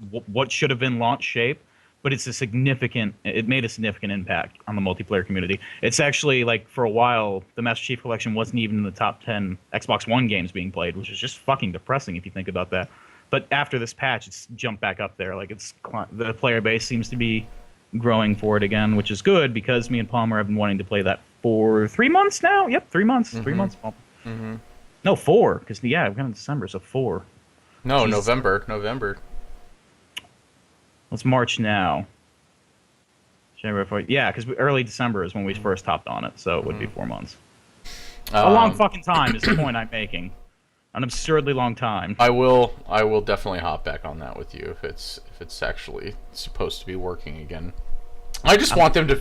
what should have been launch shape, but it's a significant. It made a significant impact on the multiplayer community. It's actually like for a while, the Master Chief Collection wasn't even in the top 10 Xbox One games being played, which is just fucking depressing if you think about that. But after this patch, it's jumped back up there. Like the player base seems to be growing for it again, which is good because me and Palmer have been wanting to play that for 3 months now. Yep, 3 months. 3 months. No, 4, because yeah, we're in December, so 4. No, Jesus. November. What's March now? January, February. Yeah, because early December is when we first hopped on it, so it would be 4 months. A long fucking time is the point I'm making. An absurdly long time. I will definitely hop back on that with you if it's actually supposed to be working again. I just want them to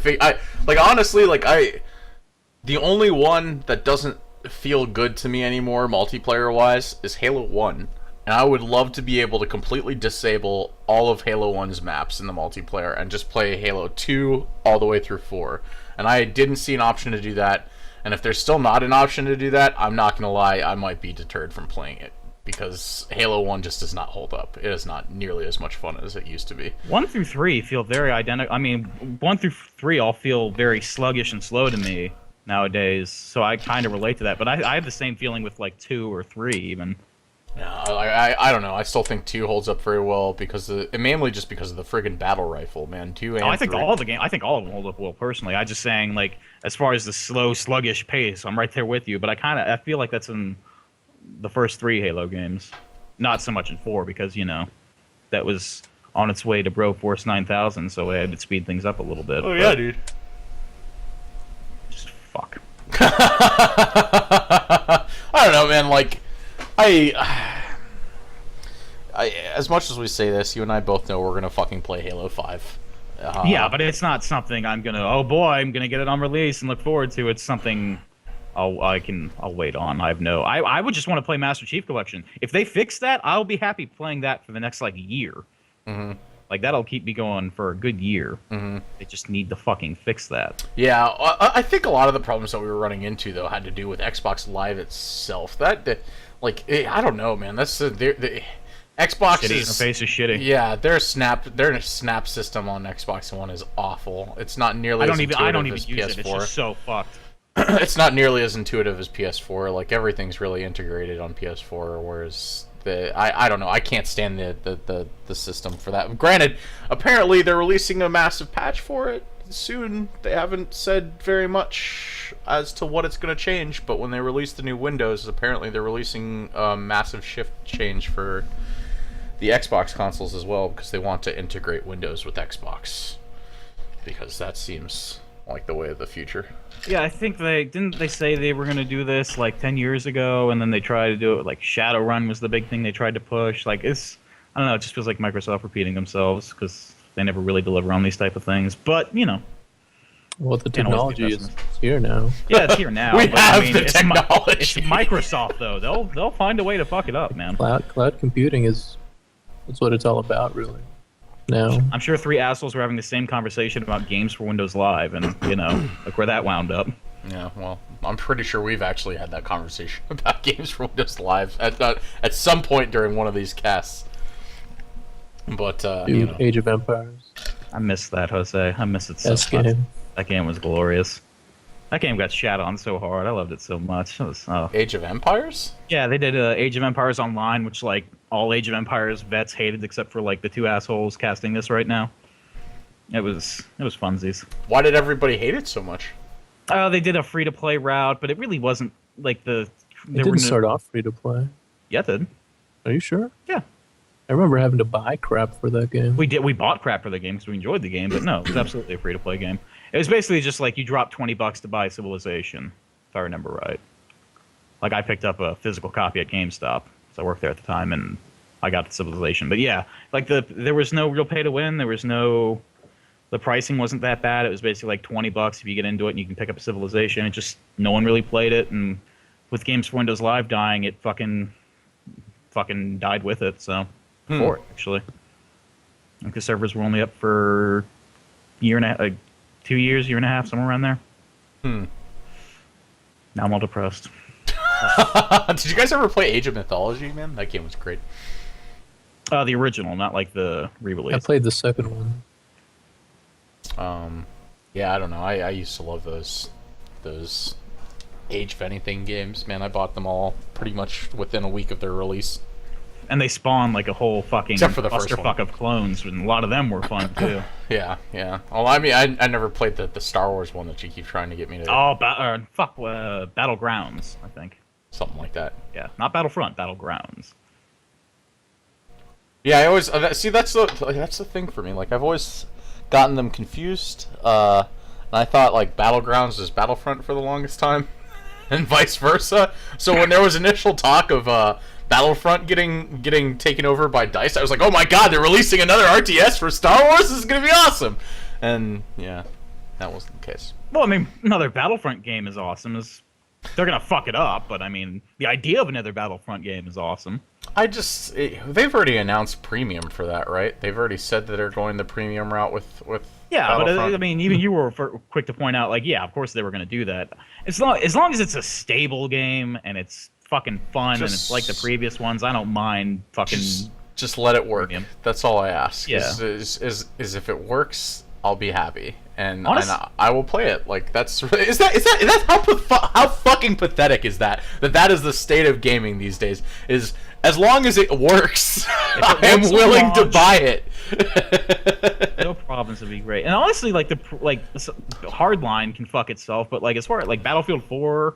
the only one that doesn't feel good to me anymore multiplayer wise is Halo 1. And I would love to be able to completely disable all of Halo 1's maps in the multiplayer and just play Halo 2 all the way through 4. And I didn't see an option to do that. And if there's still not an option to do that, I'm not going to lie, I might be deterred from playing it. Because Halo 1 just does not hold up. It is not nearly as much fun as it used to be. 1 through 3 feel very identical. I mean, 1 through 3 all feel very sluggish and slow to me nowadays. So I kind of relate to that. But I have the same feeling with like 2 or 3 even. Yeah, I don't know. I still think 2 holds up very well mainly just because of the friggin' battle rifle, man. 2 and 3. I think all of them hold up well personally. I just saying like as far as the slow, sluggish pace, I'm right there with you. But I feel like that's in the first 3 Halo games, not so much in 4 because that was on its way to Broforce 9000, so I had to speed things up a little bit. Oh yeah, dude. Just fuck. I don't know, man. Like. I, as much as we say this, you and I both know we're gonna fucking play Halo 5. Yeah, but it's not something I'm gonna get it on release and look forward to. It's something I'll wait on. I would just want to play Master Chief Collection. If they fix that, I'll be happy playing that for the next like year. Mm-hmm. Like that'll keep me going for a good year. Mm-hmm. They just need to fucking fix that. Yeah, I think a lot of the problems that we were running into though had to do with Xbox Live itself. I don't know, man. That's the Xbox interface is shitty. Yeah, their snap system on Xbox One is awful. It's not nearly as intuitive I don't even as use PS4. it. It's just so fucked. It's not nearly as intuitive as PS4. Like everything's really integrated on PS4, whereas I don't know. I can't stand the system for that. Granted, apparently they're releasing a massive patch for it soon. They haven't said very much as to what it's going to change, but when they release the new Windows, apparently they're releasing a massive shift change for the Xbox consoles as well, because they want to integrate Windows with Xbox, because that seems like the way of the future. Yeah, I think they say they were going to do this like 10 years ago, and then they tried to do it. Like Shadowrun was the big thing they tried to push. Like I don't know, it just feels like Microsoft repeating themselves because they never really deliver on these type of things. But well, the technology is here now. Yeah, it's here now. We have the technology. It's Microsoft though. They'll find a way to fuck it up, man. Cloud computing that's what it's all about, really. Now I'm sure 3 assholes were having the same conversation about games for Windows Live, and look where that wound up. Yeah, well, I'm pretty sure we've actually had that conversation about games for Windows Live at some point during one of these casts. But Age of Empires. I miss that, Jose. I miss it so much. Game. That game was glorious. That game got shat on so hard. I loved it so much. Age of Empires? Yeah, they did Age of Empires Online, which like all Age of Empires vets hated except for like the 2 assholes casting this right now. It was funsies. Why did everybody hate it so much? They did a free to play route, but it really wasn't like It didn't start off free to play. Yeah, it did. Are you sure? Yeah. I remember having to buy crap for that game. We bought crap for the game because we enjoyed the game, but no, it was absolutely a free to play game. It was basically just like you drop $20 to buy Civilization, if I remember right. Like I picked up a physical copy at GameStop, so I worked there at the time, and I got the Civilization. But yeah, like there was no real pay to win. The pricing wasn't that bad. It was basically like $20 if you get into it and you can pick up a Civilization. It just no one really played it, and with games for Windows Live dying, it fucking fucking died with it. So, before it, actually, like the servers were only up for year and a like 2 years, year and a half, somewhere around there. Now I'm all depressed. Did you guys ever play Age of Mythology, man? That game was great. The original, not like the re-release. I played the second one. Yeah, I don't know. I used to love those Age of Anything games, man. I bought them all pretty much within a week of their release. And they spawned like a whole fucking Except for the first clusterfuck one. of clones, and a lot of them were fun too. Yeah. Well, I mean, I never played the Star Wars one that you keep trying to get me to. Oh, Battlegrounds, I think. Something like that. Yeah, not Battlefront, Battlegrounds. Yeah, I always see that's the thing for me. Like I've always gotten them confused. And I thought like Battlegrounds was Battlefront for the longest time, and vice versa. So when there was initial talk of Battlefront getting taken over by DICE, I was like, oh my god, they're releasing another RTS for Star Wars. This is gonna be awesome. And yeah, that wasn't the case. Well, I mean, another Battlefront game is awesome. They're gonna fuck it up, but I mean, the idea of another Battlefront game is awesome. They've already announced premium for that, right? They've already said that they're going the premium route with Yeah, but Battlefront. I mean, even you were quick to point out, like, yeah, of course they were gonna do that. As long as it's a stable game and it's fucking fun and it's like the previous ones, I don't mind fucking. Just let it work. Premium. That's all I ask. Yeah. Is if it works, I'll be happy, and I will play it. Like that's how fucking pathetic is that is the state of gaming these days. Is as long as it works, I am willing to buy it. No problems would be great. And honestly, like Hardline can fuck itself, but like as far as like Battlefield 4,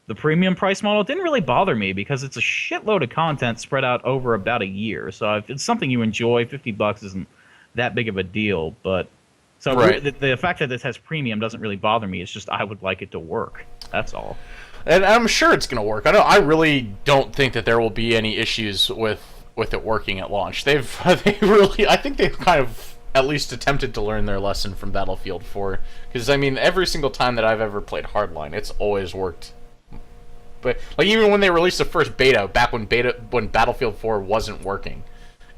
the premium price model didn't really bother me because it's a shitload of content spread out over about a year. So if it's something you enjoy, $50 isn't that big of a deal. But so Right. the fact that this has premium doesn't really bother me. It's just I would like it to work. That's all. And I'm sure it's gonna work. I really don't think that there will be any issues with it working at launch. I think they've kind of at least attempted to learn their lesson from Battlefield 4. Because I mean, every single time that I've ever played Hardline, it's always worked. But like even when they released the first beta, back when Battlefield 4 wasn't working,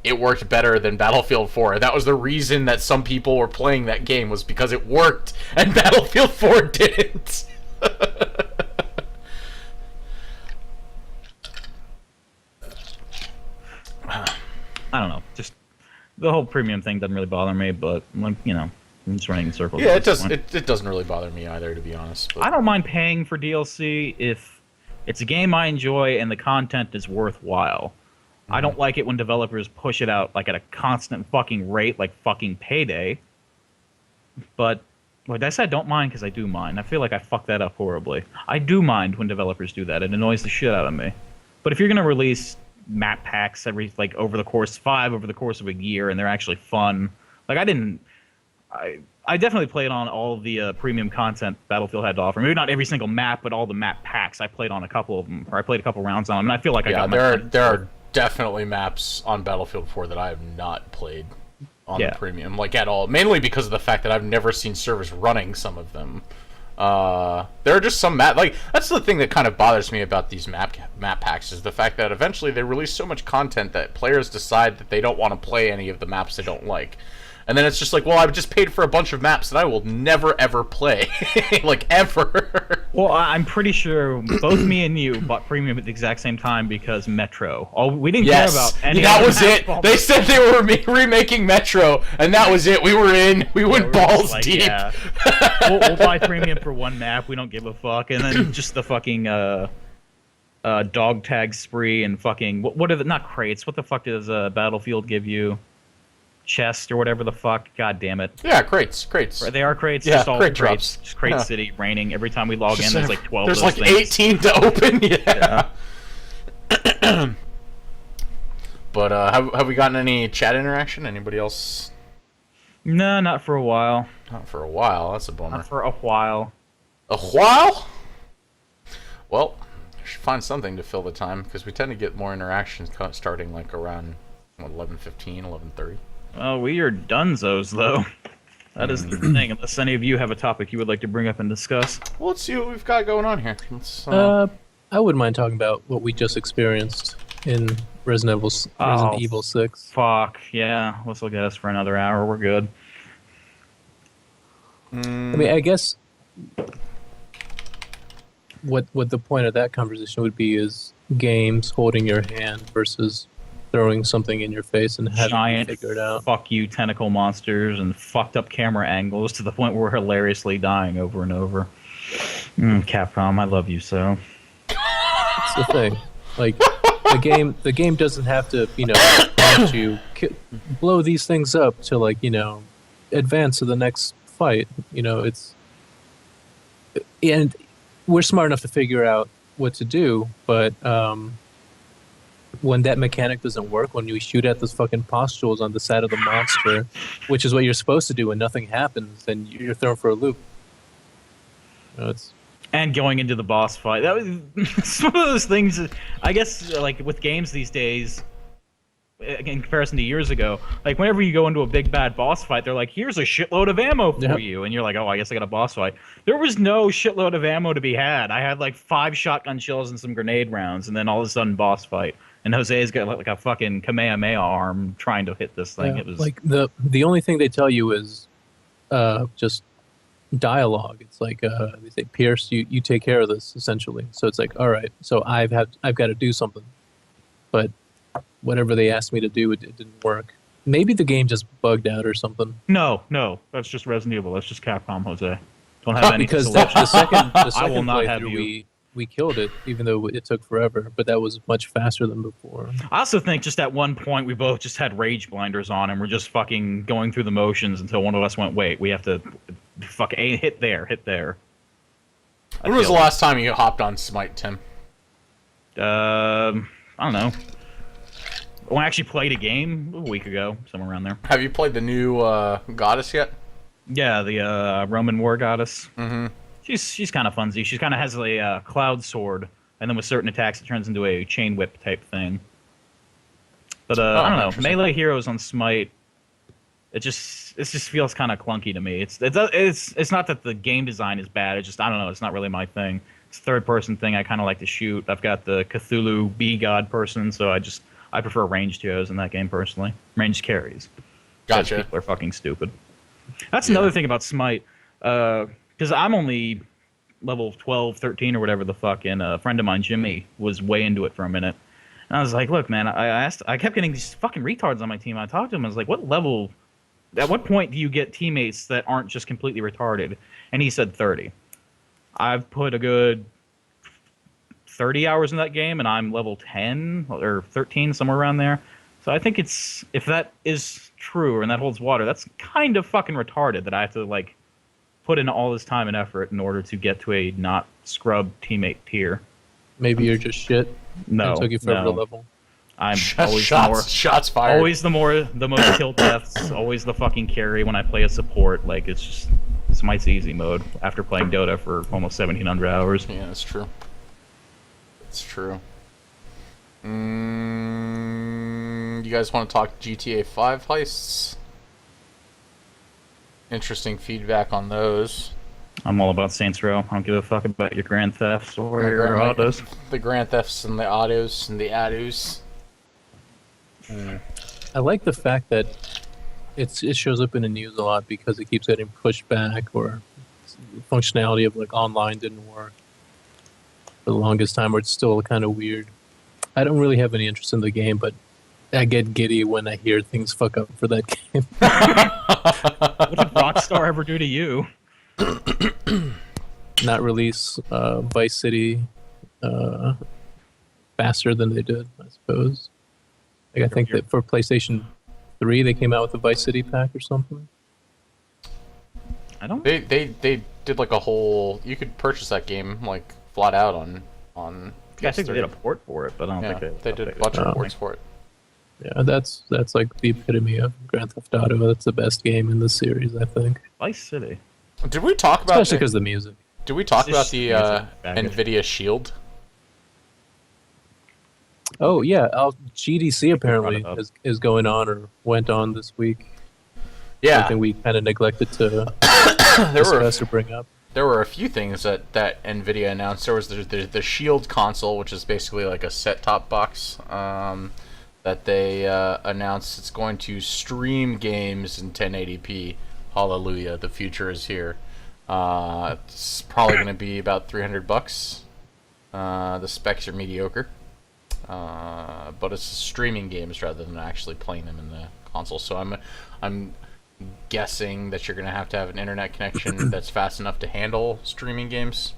it worked better than Battlefield 4. That was the reason that some people were playing that game, was because it worked and Battlefield 4 didn't. I don't know. Just the whole premium thing doesn't really bother me. But like I'm just running in circles. Yeah, at it this does. point. It doesn't really bother me either, to be honest. But I don't mind paying for DLC if it's a game I enjoy and the content is worthwhile. I don't like it when developers push it out like at a constant fucking rate, like fucking Payday. But like I said, I don't mind because I do mind. I feel like I fucked that up horribly. I do mind when developers do that. It annoys the shit out of me. But if you're gonna release map packs over the course of a year and they're actually fun, like I definitely played on all of the premium content Battlefield had to offer. Maybe not every single map, but all the map packs. I played on a couple of them, or I played a couple rounds on them, and I feel like I got there are definitely maps on Battlefield 4 that I have not played on the premium, like at all. Mainly because of the fact that I've never seen servers running some of them. There are just some that's the thing that kind of bothers me about these map packs, is the fact that eventually they release so much content that players decide that they don't want to play any of the maps they don't like. And then it's just like, well, I've just paid for a bunch of maps that I will never, ever play. Like, ever. Well, I'm pretty sure both me and you bought premium at the exact same time because Metro. We didn't care about any that other was map. it. They said they were remaking Metro, and that was it. We were in. We went balls like, deep. Yeah. we'll buy premium for one map. We don't give a fuck. And then just the fucking dog tag spree and fucking... What are the... Not crates. What the fuck does Battlefield give you? Chest or whatever the fuck. God damn it. Yeah, crates. They are crates. Yeah, just all crate crates. drops. Just Crate City raining. Every time we log in, there's like 12 There's of those like things. 18 to open. Yeah. But have we gotten any chat interaction? Anybody else? No, not for a while. Not for a while. That's a bummer. Not for a while. A while? Well, I should find something to fill the time, because we tend to get more interactions starting like around 11:15, 11:30. Well, we are dunzos, though. That is the thing. Unless any of you have a topic you would like to bring up and discuss. Well, let's see what we've got going on here. Let's, I wouldn't mind talking about what we just experienced. in Resident Oh, Evil 6. fuck. Yeah, this will get us for another hour. We're good. I mean, I guess what the point of that conversation would be is games holding your hand versus throwing something in your face and having Giant you figure it out. fuck you tentacle monsters and fucked up camera angles to the point where we're hilariously dying over and over. Capcom, I love you so. That's the thing. Like the game doesn't have to, prompt you blow these things up to like, advance to the next fight. And we're smart enough to figure out what to do, but when that mechanic doesn't work, when you shoot at those fucking pustules on the side of the monster, which is what you're supposed to do when nothing happens, then you're thrown for a loop. And going into the boss fight, that was it's one of those things. I guess like with games these days, in comparison to years ago, like whenever you go into a big bad boss fight, they're like, "Here's a shitload of ammo for you," and you're like, "Oh, I guess I got a boss fight." There was no shitload of ammo to be had. I had like 5 shotgun shells and some grenade rounds, and then all of a sudden, boss fight. And Jose's got like a fucking Kamehameha arm trying to hit this thing. Yeah, It was like the only thing they tell you is just dialogue. It's like they say, Pierce, you take care of this essentially. So it's like, all right, so I've got to do something, but whatever they asked me to do, it didn't work. Maybe the game just bugged out or something. no, that's just Resident Evil. That's just Capcom, Jose. Don't have any Because selection. the second I will not have playthrough, we killed it, even though it took forever. But that was much faster than before. I also think just at one point we both just had rage blinders on and we're just fucking going through the motions until one of us went, wait, we have to fucking hit there. When was the last time you hopped on Smite, Tim? I don't know. When I actually played a game a week ago, somewhere around there. Have you played the new Goddess yet? Yeah, the Roman War Goddess. Mm-hmm. She's kind of funsy. She kind of has a cloud sword, and then with certain attacks, it turns into a chain whip type thing. But I don't know. Melee heroes on Smite, it just feels kind of clunky to me. It's not that the game design is bad. It's just I don't know. It's not really my thing. It's a third person thing. I kind of like to shoot. I've got the Cthulhu bee god person, so I prefer ranged heroes in that game personally. Ranged carries. Gotcha. People are fucking stupid. That's another thing about Smite. Because I'm only level 12, 13, or whatever the fuck, and a friend of mine, Jimmy, was way into it for a minute. And I was like, look, man, I kept getting these fucking retards on my team. I talked to him, I was like, at what point do you get teammates that aren't just completely retarded? And he said 30. I've put a good 30 hours in that game, and I'm level 10 or 13, somewhere around there. So I think if that is true and that holds water, that's kind of fucking retarded that I have to, like, put in all this time and effort in order to get to a not scrub teammate tier. Maybe you're just shit. No, it took you forever to level. I'm always shots fired. Always the most kill deaths. Always the fucking carry when I play a support. Like it's Smite's easy mode after playing Dota for almost 1,700 hours. Yeah, that's true. It's true. You guys want to talk GTA 5 heists? Interesting feedback on those. I'm all about Saints Row. I don't give a fuck about your Grand Thefts or your autos. The Grand Thefts and the autos and the ADOs. I like the fact that it shows up in the news a lot because it keeps getting pushed back, or functionality of like online didn't work for the longest time, or it's still kind of weird. I don't really have any interest in the game, but I get giddy when I hear things fuck up for that game. What did Rockstar ever do to you? Not release Vice City faster than they did, I suppose. Like I think that for PlayStation 3 they came out with a Vice City pack or something. I don't. They did like a whole. You could purchase that game like flat out on. I think they did a port for it, but I don't think they did a bunch of ports for it. Yeah, that's like the epitome of Grand Theft Auto. That's the best game in the series, I think. Vice City. Did we talk about? Especially because of the music. Did we talk about the NVIDIA Shield? Oh yeah, GDC apparently is going on or went on this week. Yeah, something we kind of neglected to there discuss or bring up. there were a few things that NVIDIA announced. There was the Shield console, which is basically like a set-top box that they announced. It's going to stream games in 1080p. Hallelujah, the future is here. It's probably going to be about $300. The specs are mediocre, but it's streaming games rather than actually playing them in the console. So I'm guessing that you're going to have an internet connection that's fast enough to handle streaming games.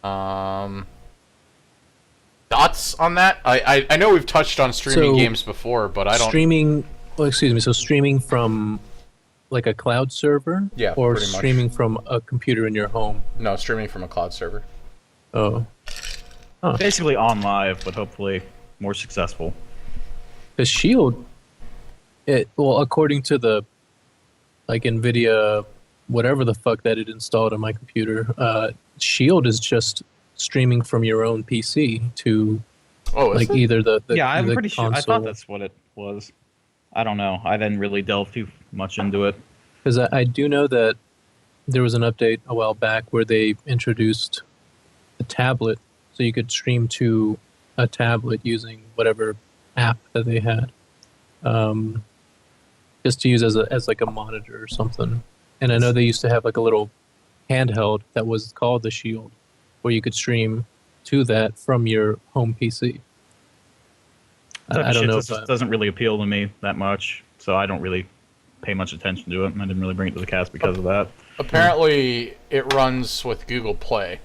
Thoughts on that? I know we've touched on streaming games before, but I don't... Streaming... Well, excuse me. So streaming from like a cloud server? Yeah, or pretty much. streaming from a computer in your home? No, streaming from a cloud server. Oh. Huh. Basically on live, but hopefully more successful. The Shield, according to the like NVIDIA, whatever the fuck that it installed on my computer, Shield is just streaming from your own PC to like either the yeah, I'm the pretty sure. I console. thought that's what it was. I don't know. I didn't really delve too much into it. Because I do know that there was an update a while back where they introduced a tablet, so you could stream to a tablet using whatever app that they had, just to use as like a monitor or something. And I know they used to have like a little handheld that was called the Shield, where you could stream to that from your home PC. I don't know. It doesn't really appeal to me that much, so I don't really pay much attention to it. And I didn't really bring it to the cast because of that. Apparently, it runs with Google Play.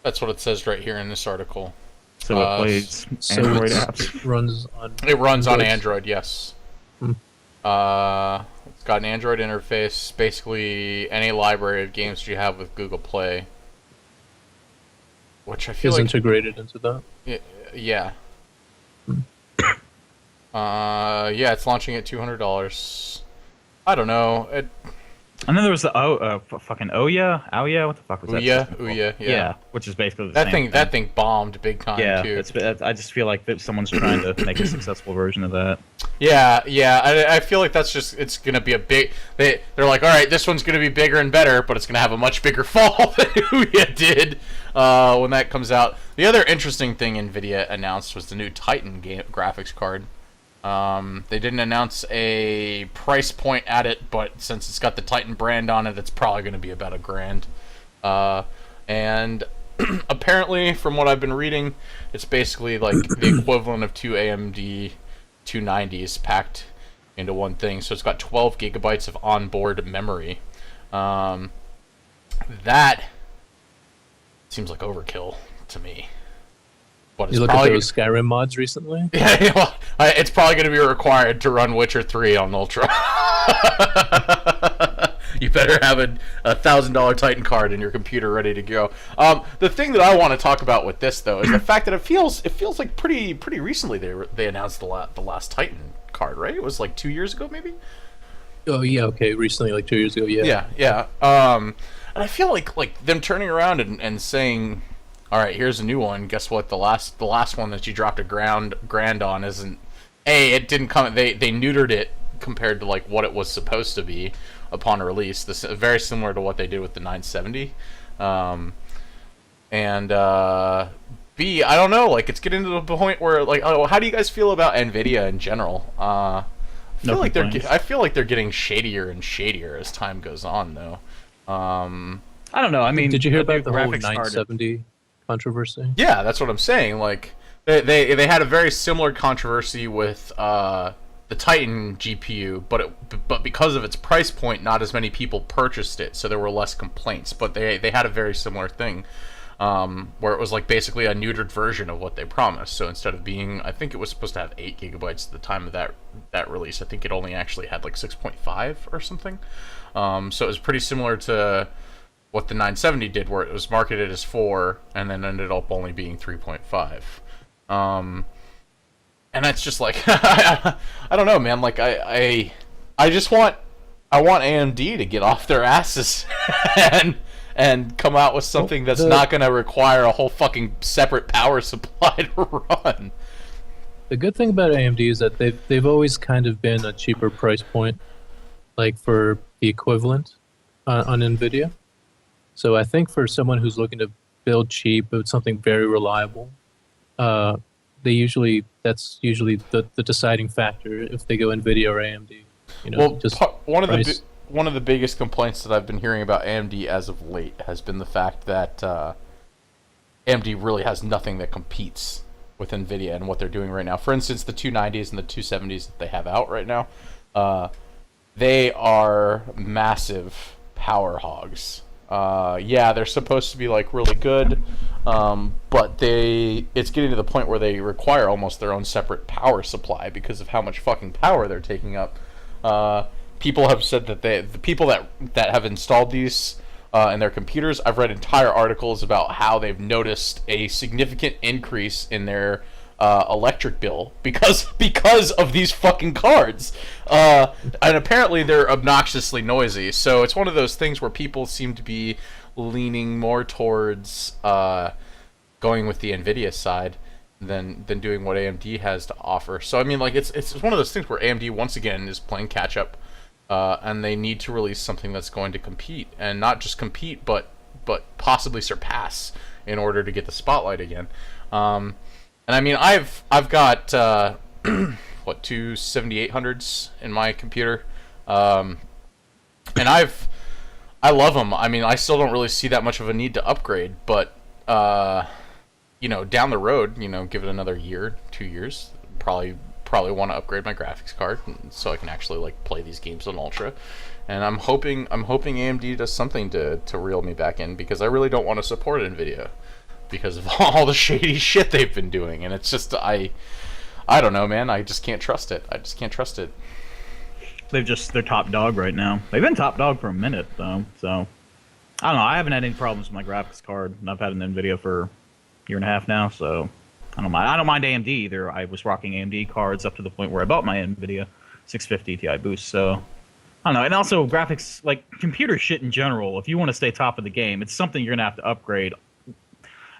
That's what it says right here in this article. So it plays Android apps. It runs on Android, yes. Hmm. It's got an Android interface. Basically, any library of games you have with Google Play, which I feel is like integrated into that. Yeah. Yeah, it's launching at $200. I don't know. And then there was the fucking Ouya, what the fuck was that? Ouya, yeah. Which is basically the same thing. That thing bombed big time too. I just feel like that someone's trying to make a successful version of that. Yeah. I feel like it's gonna be a big. They're like, all right, this one's gonna be bigger and better, but it's gonna have a much bigger fall than Ouya did when that comes out. The other interesting thing NVIDIA announced was the new Titan graphics card. They didn't announce a price point at it, but since it's got the Titan brand on it, it's probably going to be about $1,000. And apparently, from what I've been reading, it's basically like the equivalent of two AMD 290s packed into one thing. So it's got 12 gigabytes of onboard memory. That seems like overkill to me. But you look at those Skyrim mods recently? Yeah, well, it's probably going to be required to run Witcher 3 on Ultra. You better have a $1,000 Titan card in your computer ready to go. The thing that I want to talk about with this, though, is the fact that it feels like pretty recently they announced the last Titan card, right? It was like 2 years ago, maybe. Oh yeah, okay, recently, like 2 years ago, yeah. Yeah. And I feel like them turning around and saying, all right, here's a new one. Guess what? The last one that you dropped a grand on isn't. It didn't come. They neutered it compared to like what it was supposed to be upon release. This very similar to what they did with the 970. B, I don't know. Like it's getting to the point where like, how do you guys feel about NVIDIA in general? I feel like they're getting shadier and shadier as time goes on, though. I don't know. I mean, did you hear about the whole graphics 970 controversy? Yeah, that's what I'm saying. Like they had a very similar controversy with the Titan GPU, but because of its price point, not as many people purchased it, so there were less complaints. But they had a very similar thing, where it was like basically a neutered version of what they promised. So instead of being, I think it was supposed to have 8 gigabytes at the time of that release, I think it only actually had like 6.5 or something. So it was pretty similar to what the 970 did, where it was marketed as 4 and then ended up only being 3.5. And that's just like I don't know, man. Like I want AMD to get off their asses and come out with something that's not going to require a whole fucking separate power supply to run. The good thing about AMD is that they've always kind of been a cheaper price point, like for the equivalent. on NVIDIA. So I think for someone who's looking to build cheap but something very reliable, that's usually the deciding factor if they go NVIDIA or AMD. Well, just one of price. one of the biggest complaints that I've been hearing about AMD as of late has been the fact that AMD really has nothing that competes with NVIDIA and what they're doing right now. For instance, the 290s and the 270s that they have out right now, they are massive power hogs. Yeah, they're supposed to be like really good, but it's getting to the point where they require almost their own separate power supply because of how much fucking power they're taking up. People have said that the people that have installed these in their computers, I've read entire articles about how they've noticed a significant increase in their electric bill because of these fucking cards, and apparently they're obnoxiously noisy. So it's one of those things where people seem to be leaning more towards going with the NVIDIA side than doing what AMD has to offer. So I mean, like it's one of those things where AMD once again is playing catch up, and they need to release something that's going to compete, and not just compete, but possibly surpass in order to get the spotlight again. And I mean, I've got what, two 7800s in my computer, and I love them. I mean, I still don't really see that much of a need to upgrade, but down the road, give it another year, 2 years, probably want to upgrade my graphics card so I can actually like play these games on Ultra. And I'm hoping AMD does something to reel me back in, because I really don't want to support Nvidia because of all the shady shit they've been doing. And it's just I don't know, man. I just can't trust it. They're top dog right now. They've been top dog for a minute though, so I don't know. I haven't had any problems with my graphics card, and I've had an Nvidia for a year and a half now, so I don't mind AMD either. I was rocking AMD cards up to the point where I bought my Nvidia 650 Ti boost, so I don't know. And also graphics, like computer shit in general, if you want to stay top of the game, it's something you're gonna have to upgrade,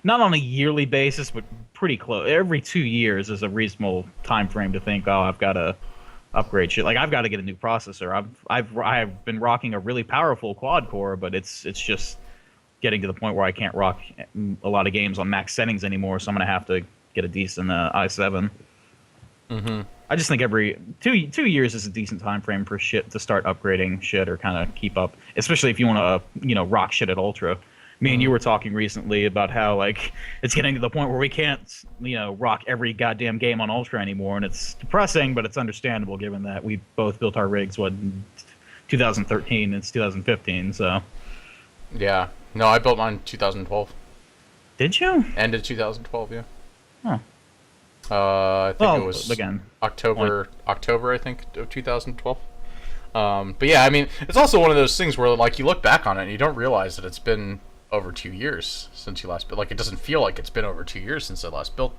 not on a yearly basis, but pretty close. Every 2 years is a reasonable time frame to think, oh, I've got to upgrade shit. Like I've got to get a new processor. I've been rocking a really powerful quad core, but it's just getting to the point where I can't rock a lot of games on max settings anymore. So I'm gonna have to get a decent i7. Mm-hmm. I just think every 2 years is a decent time frame for shit to start upgrading shit or kind of keep up, especially if you want to rock shit at Ultra. Me and you were talking recently about how like it's getting to the point where we can't rock every goddamn game on Ultra anymore, and it's depressing, but it's understandable given that we both built our rigs in 2013 and it's 2015. So yeah, no, I built mine in 2012. Did you? End of 2012, yeah. Huh. I think it was again October I think of 2012. But yeah, I mean, it's also one of those things where like you look back on it and you don't realize that it's been over 2 years since you last built. Like it doesn't feel like it's been over 2 years since I last built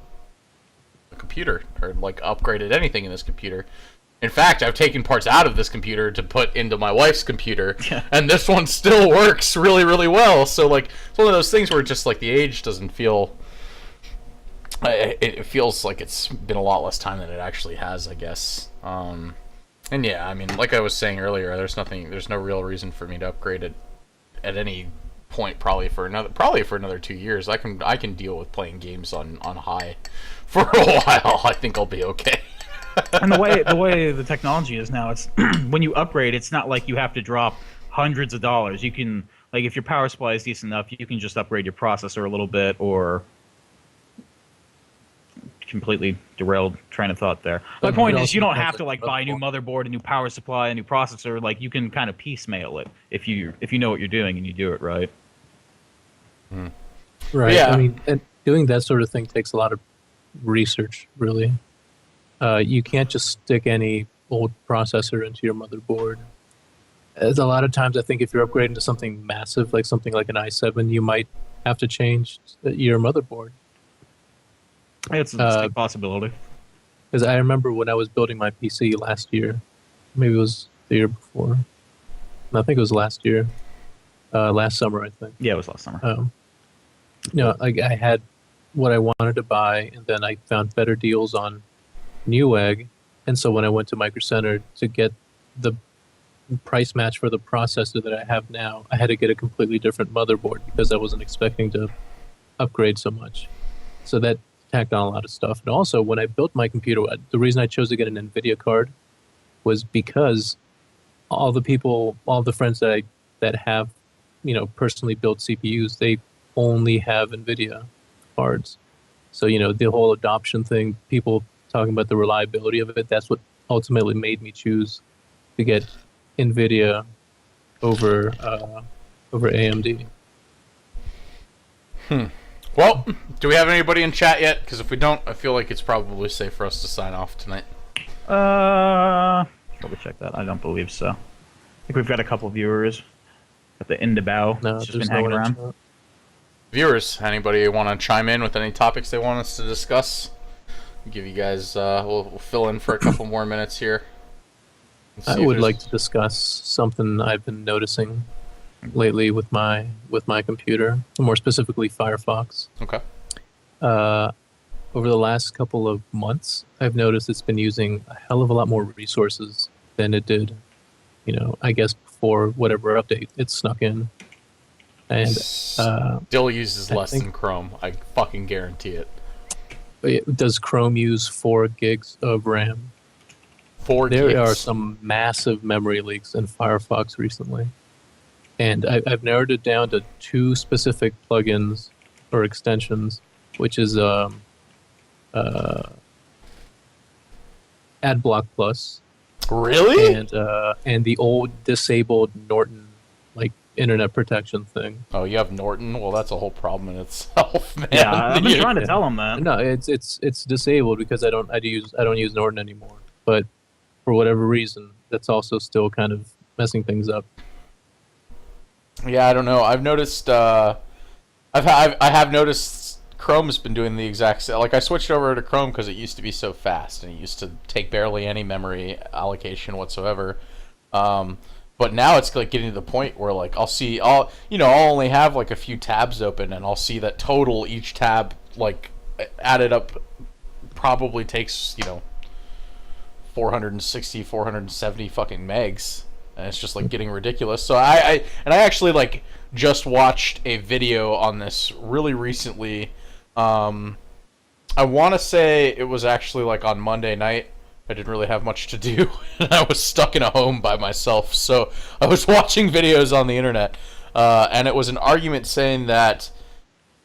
a computer or like upgraded anything in this computer. In fact, I've taken parts out of this computer to put into my wife's computer, and this one still works really, really well. So like it's one of those things where just like the age doesn't feel. It feels like it's been a lot less time than it actually has, I guess. And yeah, I mean, like I was saying earlier, there's no real reason for me to upgrade it at any point. Probably for another 2 years. I can deal with playing games on high for a while. I think I'll be okay. And the way the technology is now, it's when you upgrade, it's not like you have to drop hundreds of dollars. You can, like, if your power supply is decent enough, you can just upgrade your processor a little bit, or completely derailed train of thought there. My point is, you don't have to like buy a new motherboard, a new power supply, a new processor. Like you can kind of piecemeal it if you know what you're doing and you do it right. Right. Yeah. I mean, and doing that sort of thing takes a lot of research, really. You can't just stick any old processor into your motherboard. As a lot of times, I think if you're upgrading to something massive, like something like an i7, you might have to change your motherboard. It's a distinct possibility. Because I remember when I was building my PC last year, maybe it was the year before. I think it was last year, last summer, I think. Yeah, it was last summer. Like I had what I wanted to buy, and then I found better deals on Newegg, and so when I went to Micro Center to get the price match for the processor that I have now, I had to get a completely different motherboard because I wasn't expecting to upgrade so much. So that tacked on a lot of stuff. And also, when I built my computer, the reason I chose to get an NVIDIA card was because all the friends that have, personally built CPUs, they only have NVIDIA cards. So, the whole adoption thing, people talking about the reliability of it, that's what ultimately made me choose to get NVIDIA over AMD. Well, do we have anybody in chat yet? Because if we don't, I feel like it's probably safe for us to sign off tonight. Double check that. I don't believe so. I think we've got a couple viewers at the end of bow. No, It's just there's been no hanging one in around. chat. Viewers, anybody want to chime in with any topics they want us to discuss? Give you guys, we'll fill in for a couple more minutes here. I would like to discuss something I've been noticing lately with my computer, more specifically Firefox. Okay. Over the last couple of months, I've noticed it's been using a hell of a lot more resources than it did, I guess before whatever update it snuck in. And still uses less think- than Chrome. I fucking guarantee it. does Chrome use 4 gigs of RAM? 4 There gigs. are some massive memory leaks in Firefox recently. And I've narrowed it down to 2 specific plugins or extensions, which is AdBlock Plus Really? and the old disabled Norton internet protection thing. Oh, you have Norton? Well, that's a whole problem in itself, man. Yeah, I've been trying to tell them that. No, it's disabled because I don't use Norton anymore. But for whatever reason, that's also still kind of messing things up. Yeah, I don't know. I've noticed. I have noticed Chrome's been doing the exact same. Like I switched over to Chrome because it used to be so fast and it used to take barely any memory allocation whatsoever. But now it's like getting to the point where like I'll only have like a few tabs open and I'll see that total each tab like added up probably takes 460, 470 fucking megs. And it's just like getting ridiculous. So I actually like just watched a video on this really recently. I want to say it was actually like on Monday night. I didn't really have much to do, and I was stuck in a home by myself. So I was watching videos on the internet, and it was an argument saying that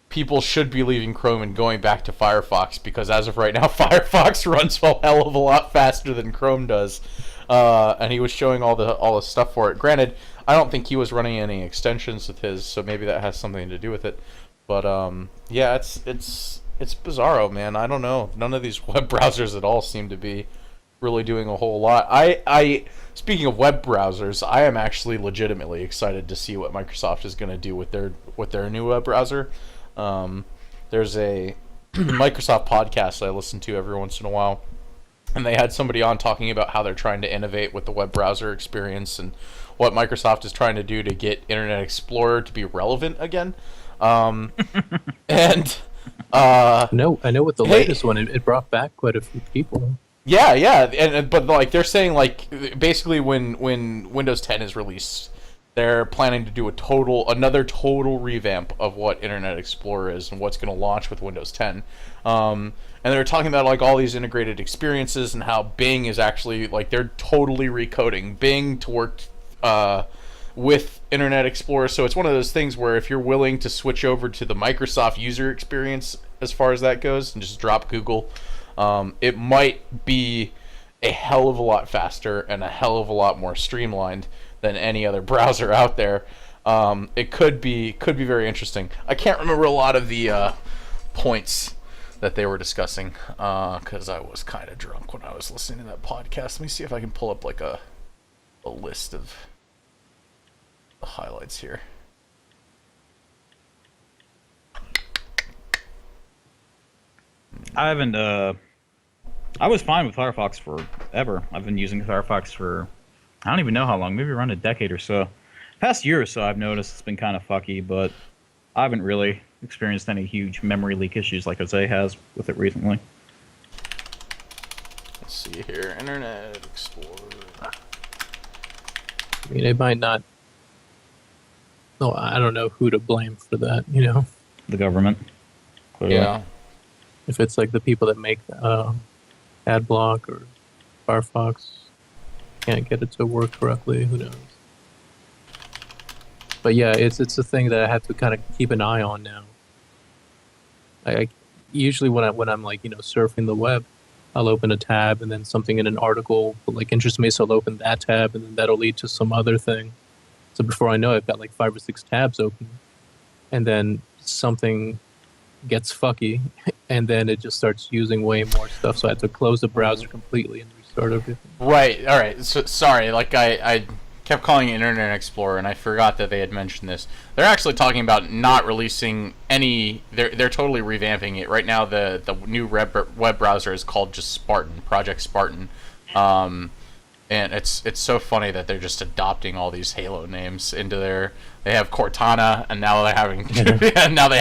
people should be leaving Chrome and going back to Firefox because as of right now, Firefox runs a hell of a lot faster than Chrome does. And he was showing all the stuff for it. Granted, I don't think he was running any extensions with his, so maybe that has something to do with it. But yeah, it's bizarro, man. I don't know. None of these web browsers at all seem to be really doing a whole lot. I speaking of web browsers, I am actually legitimately excited to see what Microsoft is going to do with their new web browser. There's a Microsoft podcast I listen to every once in a while, and they had somebody on talking about how they're trying to innovate with the web browser experience and what Microsoft is trying to do to get Internet Explorer to be relevant again. No, I know with the latest one, it brought back quite a few people. Yeah, but like they're saying, like basically when Windows 10 is released, they're planning to do another total revamp of what Internet Explorer is and what's going to launch with Windows 10. And they're talking about like all these integrated experiences and how Bing is actually like they're totally recoding Bing to work with Internet Explorer. So it's one of those things where if you're willing to switch over to the Microsoft user experience as far as that goes and just drop Google, it might be a hell of a lot faster and a hell of a lot more streamlined than any other browser out there. It could be very interesting. I can't remember a lot of the points that they were discussing because I was kind of drunk when I was listening to that podcast. Let me see if I can pull up like a list of the highlights here. I haven't. I was fine with Firefox forever. I've been using Firefox for I don't even know how long, maybe around a decade or so. Past year or so, I've noticed it's been kind of fucky, but I haven't really experienced any huge memory leak issues like Jose has with it recently. Let's see here, Internet Explorer. I mean, it might not. No, I don't know who to blame for that. You know, The government. Clearly. Yeah. if it's like the people that make AdBlock or Firefox can't get it to work correctly, who knows? But yeah, it's a thing that I have to kind of keep an eye on now. I usually when I'm like surfing the web, I'll open a tab and then something in an article will like interests me, so I'll open that tab and then that'll lead to some other thing. So before I know it, I've got like 5 or 6 tabs open, and then something gets fucky, and then it just starts using way more stuff. So I have to close the browser completely and restart everything. Right. All right. So sorry. Like I kept calling it Internet Explorer, and I forgot that they had mentioned this. They're actually talking about not releasing any. They're totally revamping it right now. The new web browser is called just Spartan, Project Spartan. And it's so funny that they're just adopting all these Halo names into their. They have Cortana, and now they're having. now they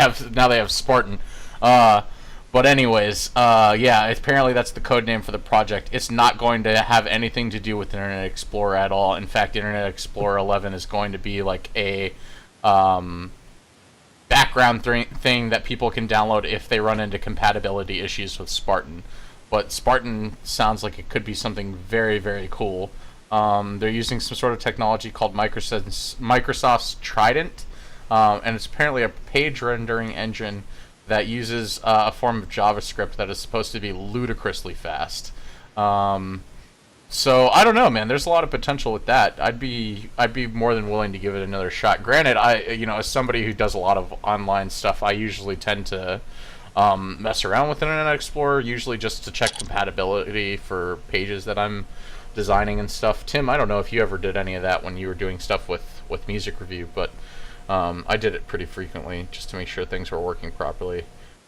have Spartan. But anyways, yeah, apparently that's the code name for the project. It's not going to have anything to do with Internet Explorer at all. In fact, Internet Explorer 11 is going to be like a background thing that people can download if they run into compatibility issues with Spartan. But Spartan sounds like it could be something very, very cool. They're using some sort of technology called Microsoft's Trident, and it's apparently a page rendering engine that uses a form of JavaScript that is supposed to be ludicrously fast. So I don't know, man. There's a lot of potential with that. I'd be more than willing to give it another shot. Granted, as somebody who does a lot of online stuff, I usually tend to mess around with Internet Explorer, usually just to check compatibility for pages that I'm designing and stuff. Tim, I don't know if you ever did any of that when you were doing stuff with music review, but I did it pretty frequently just to make sure things were working properly.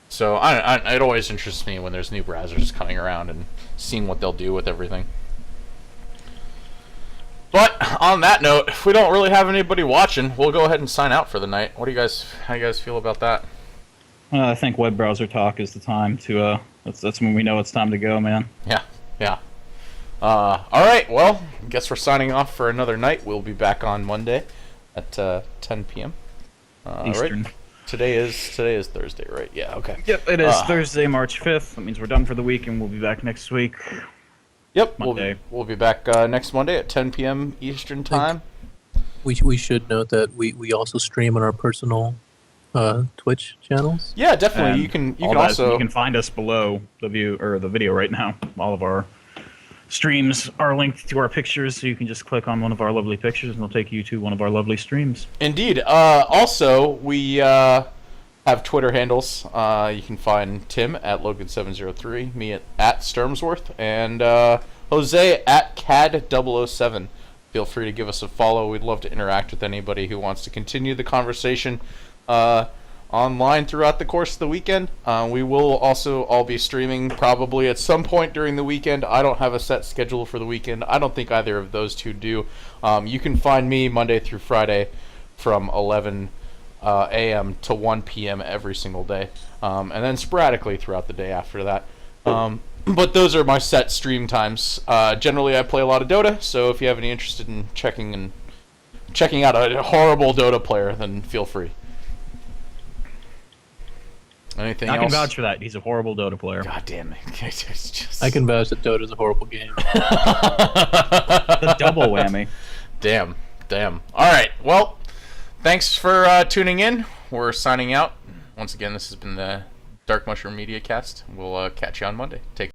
So it always interests me when there's new browsers coming around and seeing what they'll do with everything. But on that note, if we don't really have anybody watching, we'll go ahead and sign out for the night. How do you guys feel about that? I think web browser talk is the time to. That's when we know it's time to go, man. Yeah. All right. Well, I guess we're signing off for another night. We'll be back on Monday at 10 p.m. Eastern. Right? Today is Thursday, right? Yeah. Okay. Yep, it is Thursday, March 5th. That means we're done for the week, and we'll be back next week. Yep. Monday. We'll be back next Monday at 10 p.m. Eastern time. We should note that we also stream on our personal Twitch channels. Yeah, definitely. And You can also you can find us below the video right now. All of our streams are linked to our pictures, so you can just click on one of our lovely pictures, and it'll take you to one of our lovely streams. Indeed. Also, we have Twitter handles. You can find Tim at Logan703, me at Sturmsworth, and Jose at CAD007. Feel free to give us a follow. We'd love to interact with anybody who wants to continue the conversation online throughout the course of the weekend. We will also all be streaming probably at some point during the weekend. I don't have a set schedule for the weekend. I don't think either of those two do. You can find me Monday through Friday from 11 a.m. to 1 p.m. every single day, and then sporadically throughout the day after that. But those are my set stream times. Generally, I play a lot of Dota, so if you have any interest in checking out a horrible Dota player, then feel free. Anything else? I can vouch for that. He's a horrible Dota player. God damn it. It's just... I can vouch that Dota is a horrible game. The double whammy. Damn. All right. Well, thanks for tuning in. We're signing out. Once again, this has been the Dark Mushroom Media Cast. We'll catch you on Monday. Take